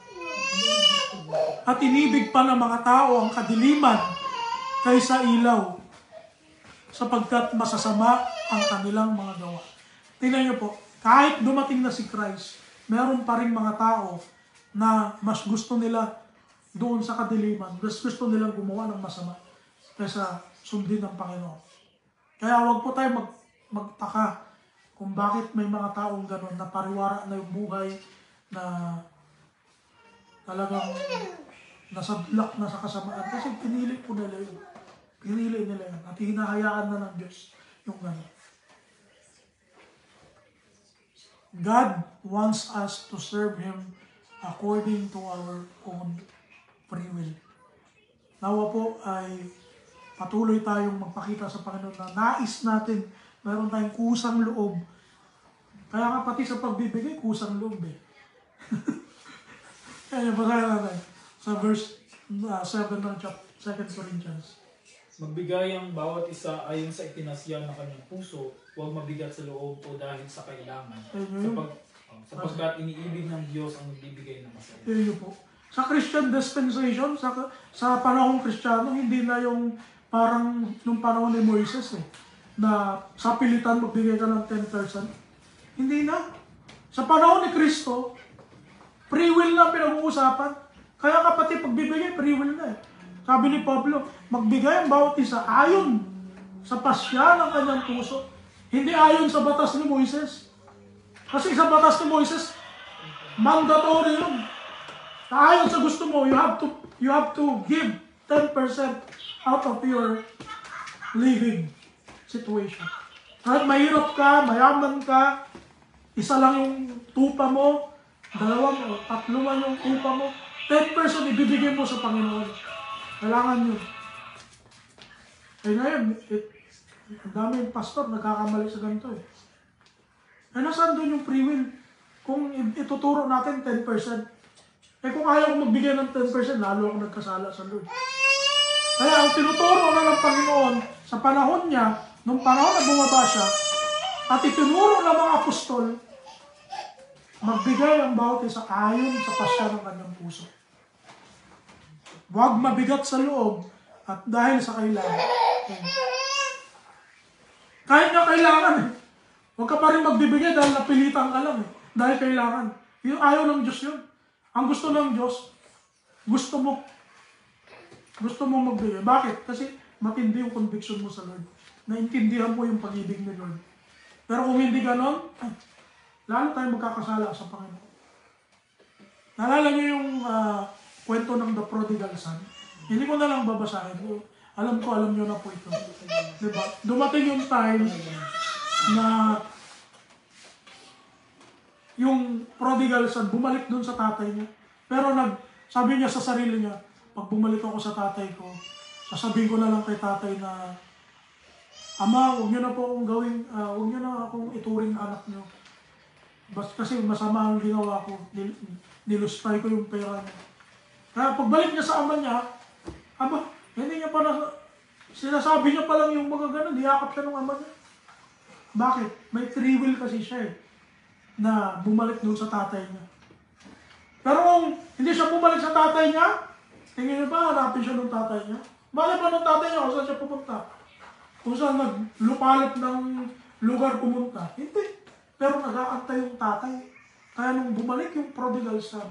C: at inibig pa ng mga tao ang kadiliman kaysa ilaw sapagkat masasama ang kanilang mga gawa. Tingnan niyo po, kahit dumating na si Christ, meron pa rin mga tao na mas gusto nila doon sa kadiliman, mas gusto nilang gumawa ng masama kaysa sundin ng Panginoon. Kaya huwag po tayo magtaka kung bakit may mga taong gano'n na pariwara na yung buhay na talagang nasablak na sa kasamaan. Kasi pinili po nila yun. Pinili nila yun. At hinahayaan na ng Diyos yung gano'n. God wants us to serve Him according to our own free will. Nawa po ay patuloy tayong magpakita sa Panginoon na nais natin, mayroon tayong kusang loob. Kaya nga pati sa pagbibigay, kusang loob eh. Kaya basahin natin sa verse 7 ng 2 Corinthians.
B: Magbigay ang bawat isa ayon sa itinasya ng kanyang puso, huwag mabigat sa loob o dahil sa kailangan. Sapagkat iniibig ng Diyos ang magbibigay ng masaya.
C: Yun po. Sa Christian dispensation, sa panahong Kristiyano, hindi na yung parang nung panahon ni Moises na sa pilitan magbigay ka ng 10%. Hindi na. Sa panahon ni Kristo, free will na pinag-uusapan. Kaya kapatid, pagbibigay, free will na eh. Sabi ni Pablo, magbigay ang bawat isa ayon sa pasya ng kanyang puso. Hindi ayon sa batas ni Moises. Kasi sa batas ni Moises, mandatory yun. Ayon sa gusto mo, you have to give 10% out of your living situation. Kahit mahirap ka, mayaman ka, isa lang yung tupa mo, dalawang o tatlo man yung tupa mo, 10% ibibigay mo sa Panginoon. Kailangan yun. Eh ngayon, ang daming pastor nagkakamali sa ganito eh. Eh nasaan doon yung free will? Kung ituturo natin 10%, eh kung ayaw ko magbigay ng 10%, lalo ako nagkasala sa Lord. Kaya ang tinuturo na ng Panginoon sa panahon niya, nung panahon na bumaba siya, at itinuro ng mga apostol, magbigay ang bawat isa ayon sa pasya ng kanyang puso. Huwag mabigat sa loob at dahil sa kailangan. Kahit na kailangan eh. Huwag ka pa rin magbibigay dahil napilitan ka lang eh. Dahil kailangan. Yung ayaw ng Diyos yun. Ang gusto ng Diyos, gusto mo magbigay. Bakit? Kasi matindi yung conviction mo sa Lord. Naintindihan mo yung pag-ibig ni Lord. Pero kung hindi ganon, lalo tayo magkakasala sa Panginoon. Naalala niyo yung kwento ng The Prodigal Son? Hindi ko na lang babasahin. Alam niyo na po ito. Diba? Dumating yung time na yung prodigal son, bumalik dun sa tatay niya. Pero sabi niya sa sarili niya, pag bumalik ako sa tatay ko, sasabihin ko na lang kay tatay na, Ama, huwag niyo na po akong gawin, huwag niyo na akong ituring na anak niyo. Kasi masama ang ginawa ko, nilustay ko yung pera niya. Kaya pagbalik niya sa ama niya, hindi niya pa sinasabi niya pa lang yung mga ganun, diyakap siya ng ama niya. Bakit? May free will kasi siya eh, na bumalik doon sa tatay niya. Pero kung hindi siya bumalik sa tatay niya, tingin niyo ba hanapin siya ng tatay niya? Bakit ba ng tatay niya kung saan siya pupunta? Kung saan naglupalit ng lugar pumunta? Hindi. Pero nag-aantay yung tatay. Kaya nung bumalik yung prodigal son,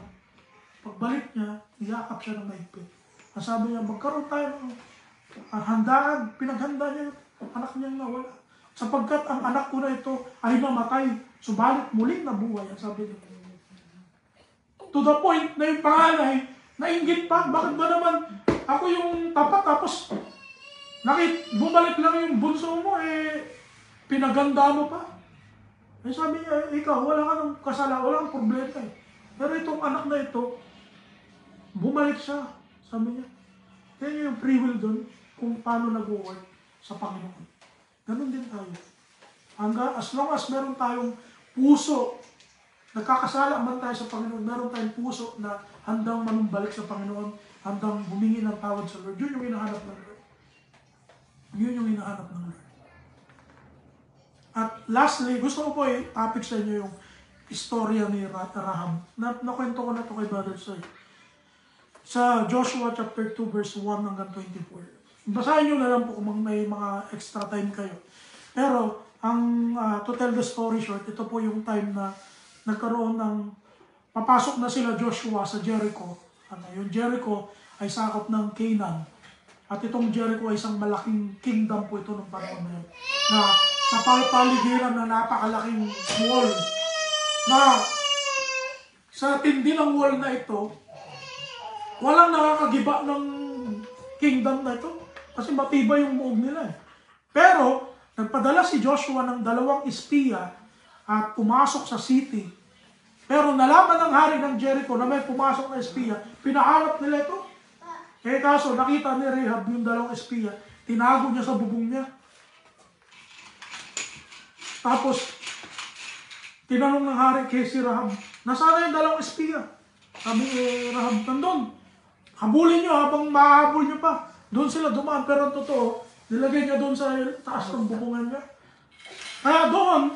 C: pagbalik niya, niyakap siya ng mahigpit. Ang sabi niya, magkaroon tayo ng handaan. Pinaghanda niya yung anak niyang nawala. Sapagkat ang anak ko na ito ay mamatay, subalit muling nabuhay. Ang sabi niya. To the point na yung panganay, nainggit pa. Bakit ba naman ako yung tapat tapos bumalik lang yung bunso mo pinaganda mo pa. Sabi niya, ikaw, wala ka ng kasala, wala kang problema eh. Pero itong anak na ito, bumalik siya. Sabi niya, kaya yung free will doon, kung paano nag-work sa Panginoon. Ganun din tayo. As long as meron tayong puso, nagkakasala man tayo sa Panginoon, meron tayong puso na handang manumbalik sa Panginoon, handang humingi ng tawad sa Lord. Yun yung hinahanap ng Lord. Yun yung hinahanap ng Lord. At lastly, gusto ko po topic sa inyo yung istorya ni Rahab. Nakwento ko na to kay Brother Soy. Sa Joshua chapter 2 verse 1 hanggang 24. Basahin nyo na lang po kung may mga extra time kayo. Pero, to tell the story short, ito po yung time na nagkaroon ng, papasok na sila Joshua sa Jericho. Yung Jericho ay sakop ng Canaan. At itong Jericho ay isang malaking kingdom po ito ng panahon na yun. Na napapaligiran na napakalaking wall. Na sa tindi ng wall na ito, walang nakakagiba ng kingdom na ito. Kasi matibay yung buog nila eh. Pero, nagpadala si Joshua ng 2 espiya at pumasok sa city. Pero nalaman ng hari ng Jericho na may pumasok na espiya, pinahanap nila ito. Kaso nakita ni Rahab yung 2 espiya, tinago niya sa bubong niya. Tapos, tinanong ng hari kay si Rahab, nasaan yung 2 espiya? Sabi ni Rahab, nandun. Habulin niyo habang mahabol niyo pa. Doon sila dumaan, pero ang totoo, nilagay niya doon sa taas ng bubungan niya. Kaya doon,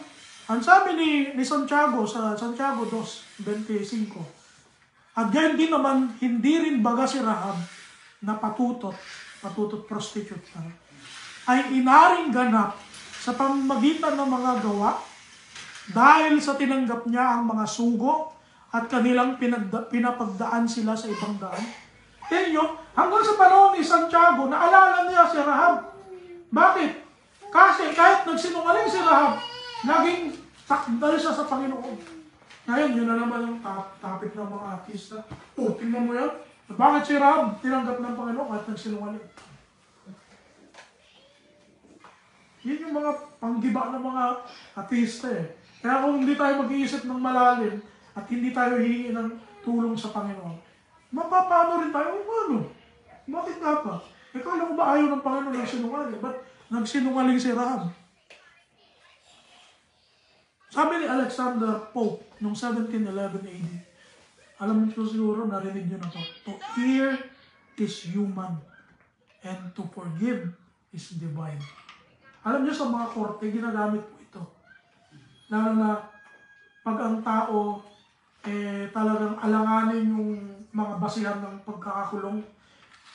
C: ang sabi ni Santiago sa Santiago 2:25, at gayon din naman, hindi rin baga si Rahab na patutot prostitute ay inaring ganap sa pamamagitan ng mga gawa dahil sa tinanggap niya ang mga sugo at kanilang pinapagdaan sila sa ibang daan. Tingnan nyo, hanggang sa panahon ni Santiago, naalala niya si Rahab. Bakit? Kasi kahit nagsinungaling si Rahab, naging takdal siya sa Panginoon. Ngayon, yun na naman yung topic ng mga artista. Tingnan mo yan. Bakit si Rahab tinanggap ng Panginoon kahit nagsinungaling? Yun yung mga panggiba ng mga artista eh. Kaya kung hindi tayo mag-iisip ng malalim at hindi tayo hihingi ng tulong sa Panginoon, mapapano rin tayo? Ano? Bakit nga pa? Kala ko ba ayaw ng Panginoon ng sinungaling? Ba't nagsinungaling si Rahab? Sabi ni Alexander Pope noong 1711 AD, alam mo siguro, narinig nyo na to. To err is human and to forgive is divine. Alam nyo sa mga korte, ginagamit po ito. Lalo na pag ang tao talagang alanganin yung mga basihan ng pagkakakulong.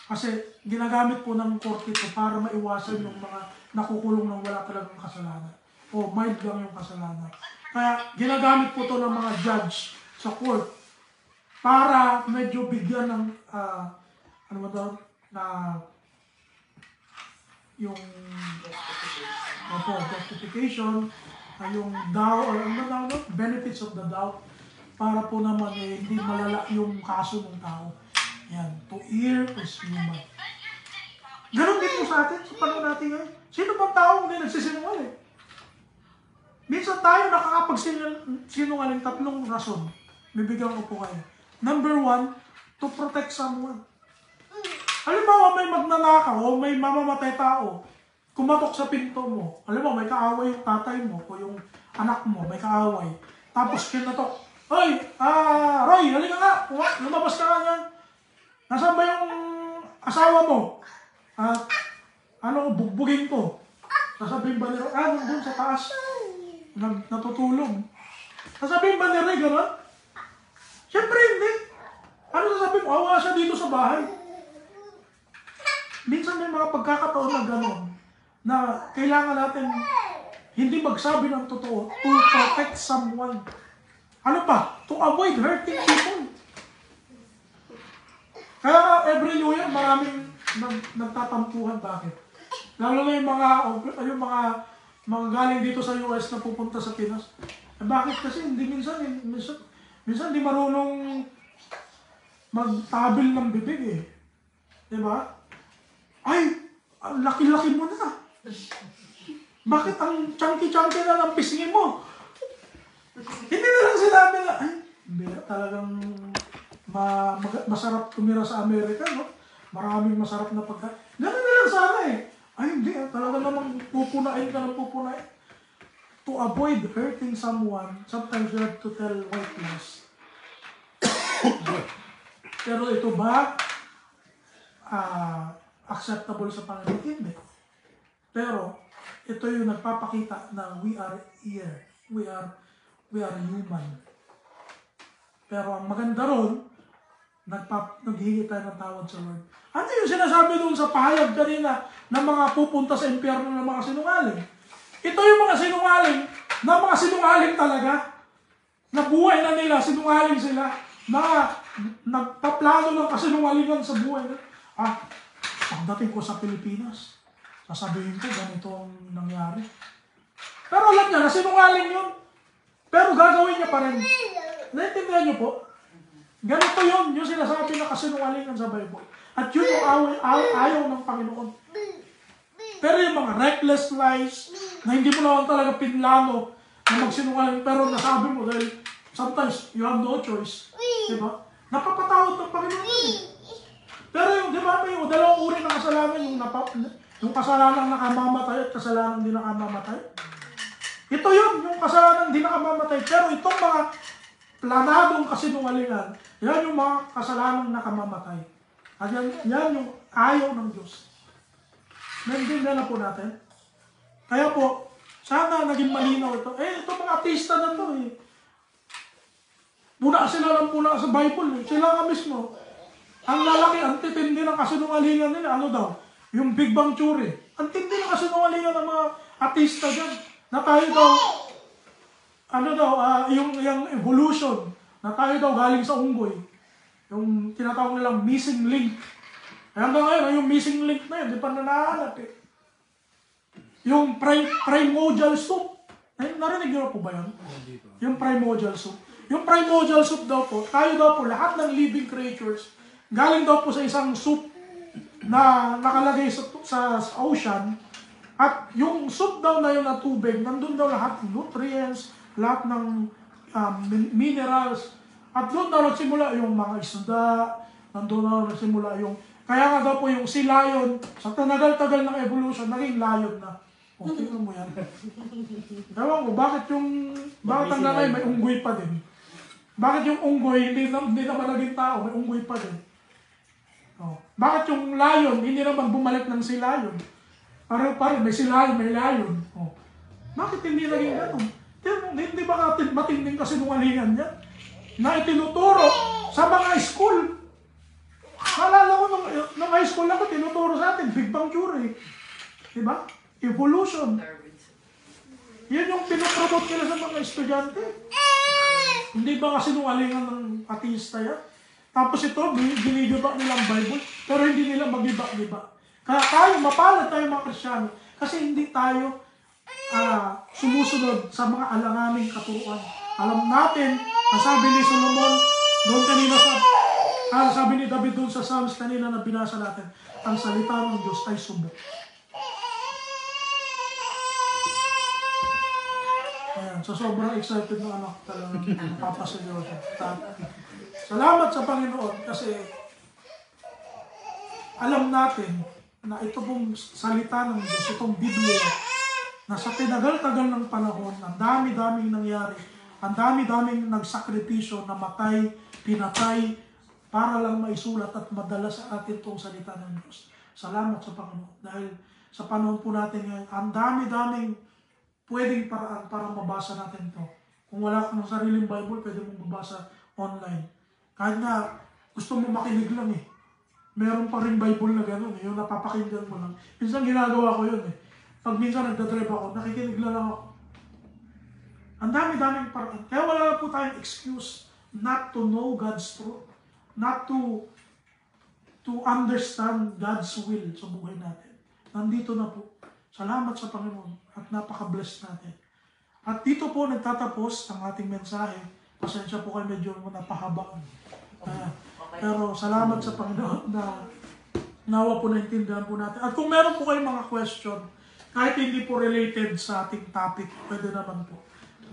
C: Kasi ginagamit po ng korte ito para maiwasan yung mga nakukulong ng wala talagang kasalanan. O mild lang yung kasalanan. Kaya ginagamit po ito ng mga judge sa court para medyo bigyan ng yung justification, yung benefits of the doubt, para po naman hindi malala yung kaso ng tao. Yan, to err is human. Ganon din po sa atin, sa panahon natin ngayon. Sino bang tao hindi nagsisinungaling? Minsan tayo nakakapagsinungaling 3 rason. Bibigyan ko po kayo. Number 1, to protect someone. Halimbawa, may magnanakaw o may mamamatay tao, kumatok sa pinto mo. Halimbawa, may kaaway yung tatay mo o yung anak mo, may kaaway. Tapos kinatok, Hoy, Roy, halika nga, lumabas ka nga yan. Nasaan ba yung asawa mo? Bugbugin ko. Sasabihin ba ni Roy, nandun sa taas, natutulog. Sasabihin ba ni Roy, gano'n? Siyempre hindi. Ano sasabihin mo? Awa siya dito sa bahay. Minsan may mga pagkakataon na gano'n na kailangan natin hindi magsabi ng totoo to protect someone. Ano pa? To avoid hurting people. Kaya every New Year maraming nagtatampuhan. Bakit? Lalo na yung mga galing dito sa US na pupunta sa Pinas. Bakit? Kasi hindi minsan hindi marunong magtabil ng bibig eh. Diba? Ay, ang laki-laki mo na. Bakit ang chunky-chunky na ng pisngi mo? Hindi na lang sinabi na, talagang masarap tumira sa Amerika, no? Maraming masarap na pagkain. Ganun na lang sana eh. Ay, hindi. Talaga namang pupunain ka ng pupunain. To avoid hurting someone, sometimes you have to tell white lies. Pero ito ba acceptable sa Panginoon? Hindi. Pero ito yung nagpapakita na we are here. We are human. Pero ang maganda ron, naghihingi tayo ng tawad sa Lord. Ano yung sinasabi doon sa pahayag kanina ng mga pupunta sa impyerno ng mga sinungaling? Ito yung mga sinungaling, na mga sinungaling talaga. Nabuhay na nila, sinungaling sila. Nagpaplano ng kasinungalingan sa buhay nila. Pagdating ko sa Pilipinas, sasabihin ko, ganito ang nangyari. Pero alam niya, nasinungaling yun. Pero gagawin niya pa rin. Naintindihan niyo po? Ganito yun, yung sinasabi na kasinungalingan sa Bible. At yun yung ayaw ng Panginoon. Pero yung mga reckless lies, na hindi mo naman talaga pinlano na magsinungaling, pero nasabi mo dahil sometimes you have no choice. Diba? Napapatawad ng Panginoon yun eh. Pero yung, di ba, may dalawang uri ng kasalanan, yung kasalanan nakamamatay at kasalanan hindi nakamamatay. Ito yun, yung kasalanan hindi nakamamatay. Pero itong mga planadong kasinungalingan, yan yung mga kasalanan nakamamatay. At yan yung ayaw ng Diyos. Naintindihan na po natin. Kaya po, sana naging malinaw ito. Itong mga artista na to eh. Puna sila sa Bible. Sila nga mismo. Ang lalaki, ang titindi ng kasinungalingan nila. Ano daw? Yung Big Bang Theory. Ang tindi ng kasinungalingan ng mga artista dyan. Na tayo daw, yung evolution. Na tayo daw galing sa unggoy. Yung tinatawag nilang missing link. Hanggang ngayon, yung missing link na yun, di pa nanahanap eh. Yung primordial soup. Narinig niyo po ba yun? Yung primordial soup. Yung primordial soup daw po, tayo daw po, lahat ng living creatures, galing daw po sa isang soup na nakalagay sa ocean. At yung soup daw na yun na tubig, nandun daw lahat ng nutrients, lahat ng minerals. At doon daw nagsimula yung mga isda, nandun daw nagsimula yung... Kaya nga daw po yung si lion, sa tanagal-tagal ng evolution, naging lion na. O, tingnan mo yan. Ewan ko, bakit ang nanay may unggoy pa din? Bakit yung unggoy, hindi naman naging tao, may unggoy pa din? O, bakit yung lion, hindi naman bumalik ng si lion? Pareho pa rin, may si lion, may lion. O, bakit hindi naging gano'n? Hindi ba matinding kasinungalingan yan? Na itinuturo sa mga school. Naalala ko nung high school ako, tinuturo sa atin, Big Bang Theory. Diba? Evolution. Yan yung pinopromote nila sa mga estudyante. Hindi ba kasi nungalingan ng ateista yan? Tapos ito, binigibak nilang Bible, pero hindi nila magibak-gibak. Kaya tayo, mapalad tayo mga Kristyano, kasi hindi tayo sumusunod sa mga alanganing katuruan. Alam natin, ang sabi ni Solomon, doon kanina sabi ni David doon sa Psalms kanina na binasa natin, ang salita ng Diyos ay subok. Ayan, so sobrang excited ng anak talaga napapaseryoso. Salamat sa Panginoon kasi alam natin na ito pong salita ng Diyos, itong Biblia, na sa tinagal-tagal ng panahon, ang dami-daming nangyari, ang dami-daming nagsakripisyo, namatay, pinatay, para lang maisulat at madala sa atin itong salita ng Diyos. Salamat sa Panginoon. Dahil sa panahon po natin ngayon, ang dami-daming pwedeng paraan para mabasa natin ito. Kung wala kang sariling Bible, pwede mong mabasa online. Kahit nga, gusto mo makinig lang eh. Meron pa rin Bible na gano'n eh, yung napapakinggan mo lang. Minsan ginagawa ko yun eh. Pag minsan nagdadrive ako, nakikinig lang ako. Ang dami-daming paraan. Kaya wala na po tayong excuse not to know God's truth. Not to understand God's will sa buhay natin. Nandito na po. Salamat sa Panginoon at napaka-blessed natin. At dito po nagtatapos ang ating mensahe. Pasensya po kayo medyo napahaba. Pero salamat sa Panginoon na nawa po naintindihan po natin. At kung meron po kayong mga question, kahit hindi po related sa ating topic, pwede naman po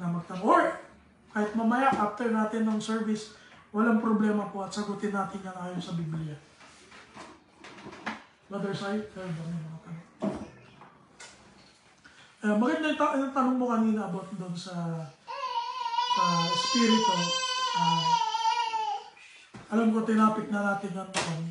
C: na magtanong. Or kahit mamaya after natin ng service, walang problema po at sagutin natin yan ayon sa Biblia. Brother Sai, kayo ba may mga tanong? Maganda yung tanong mo kanina about doon sa Espiritu. Alam ko, tinapik na natin yan doon.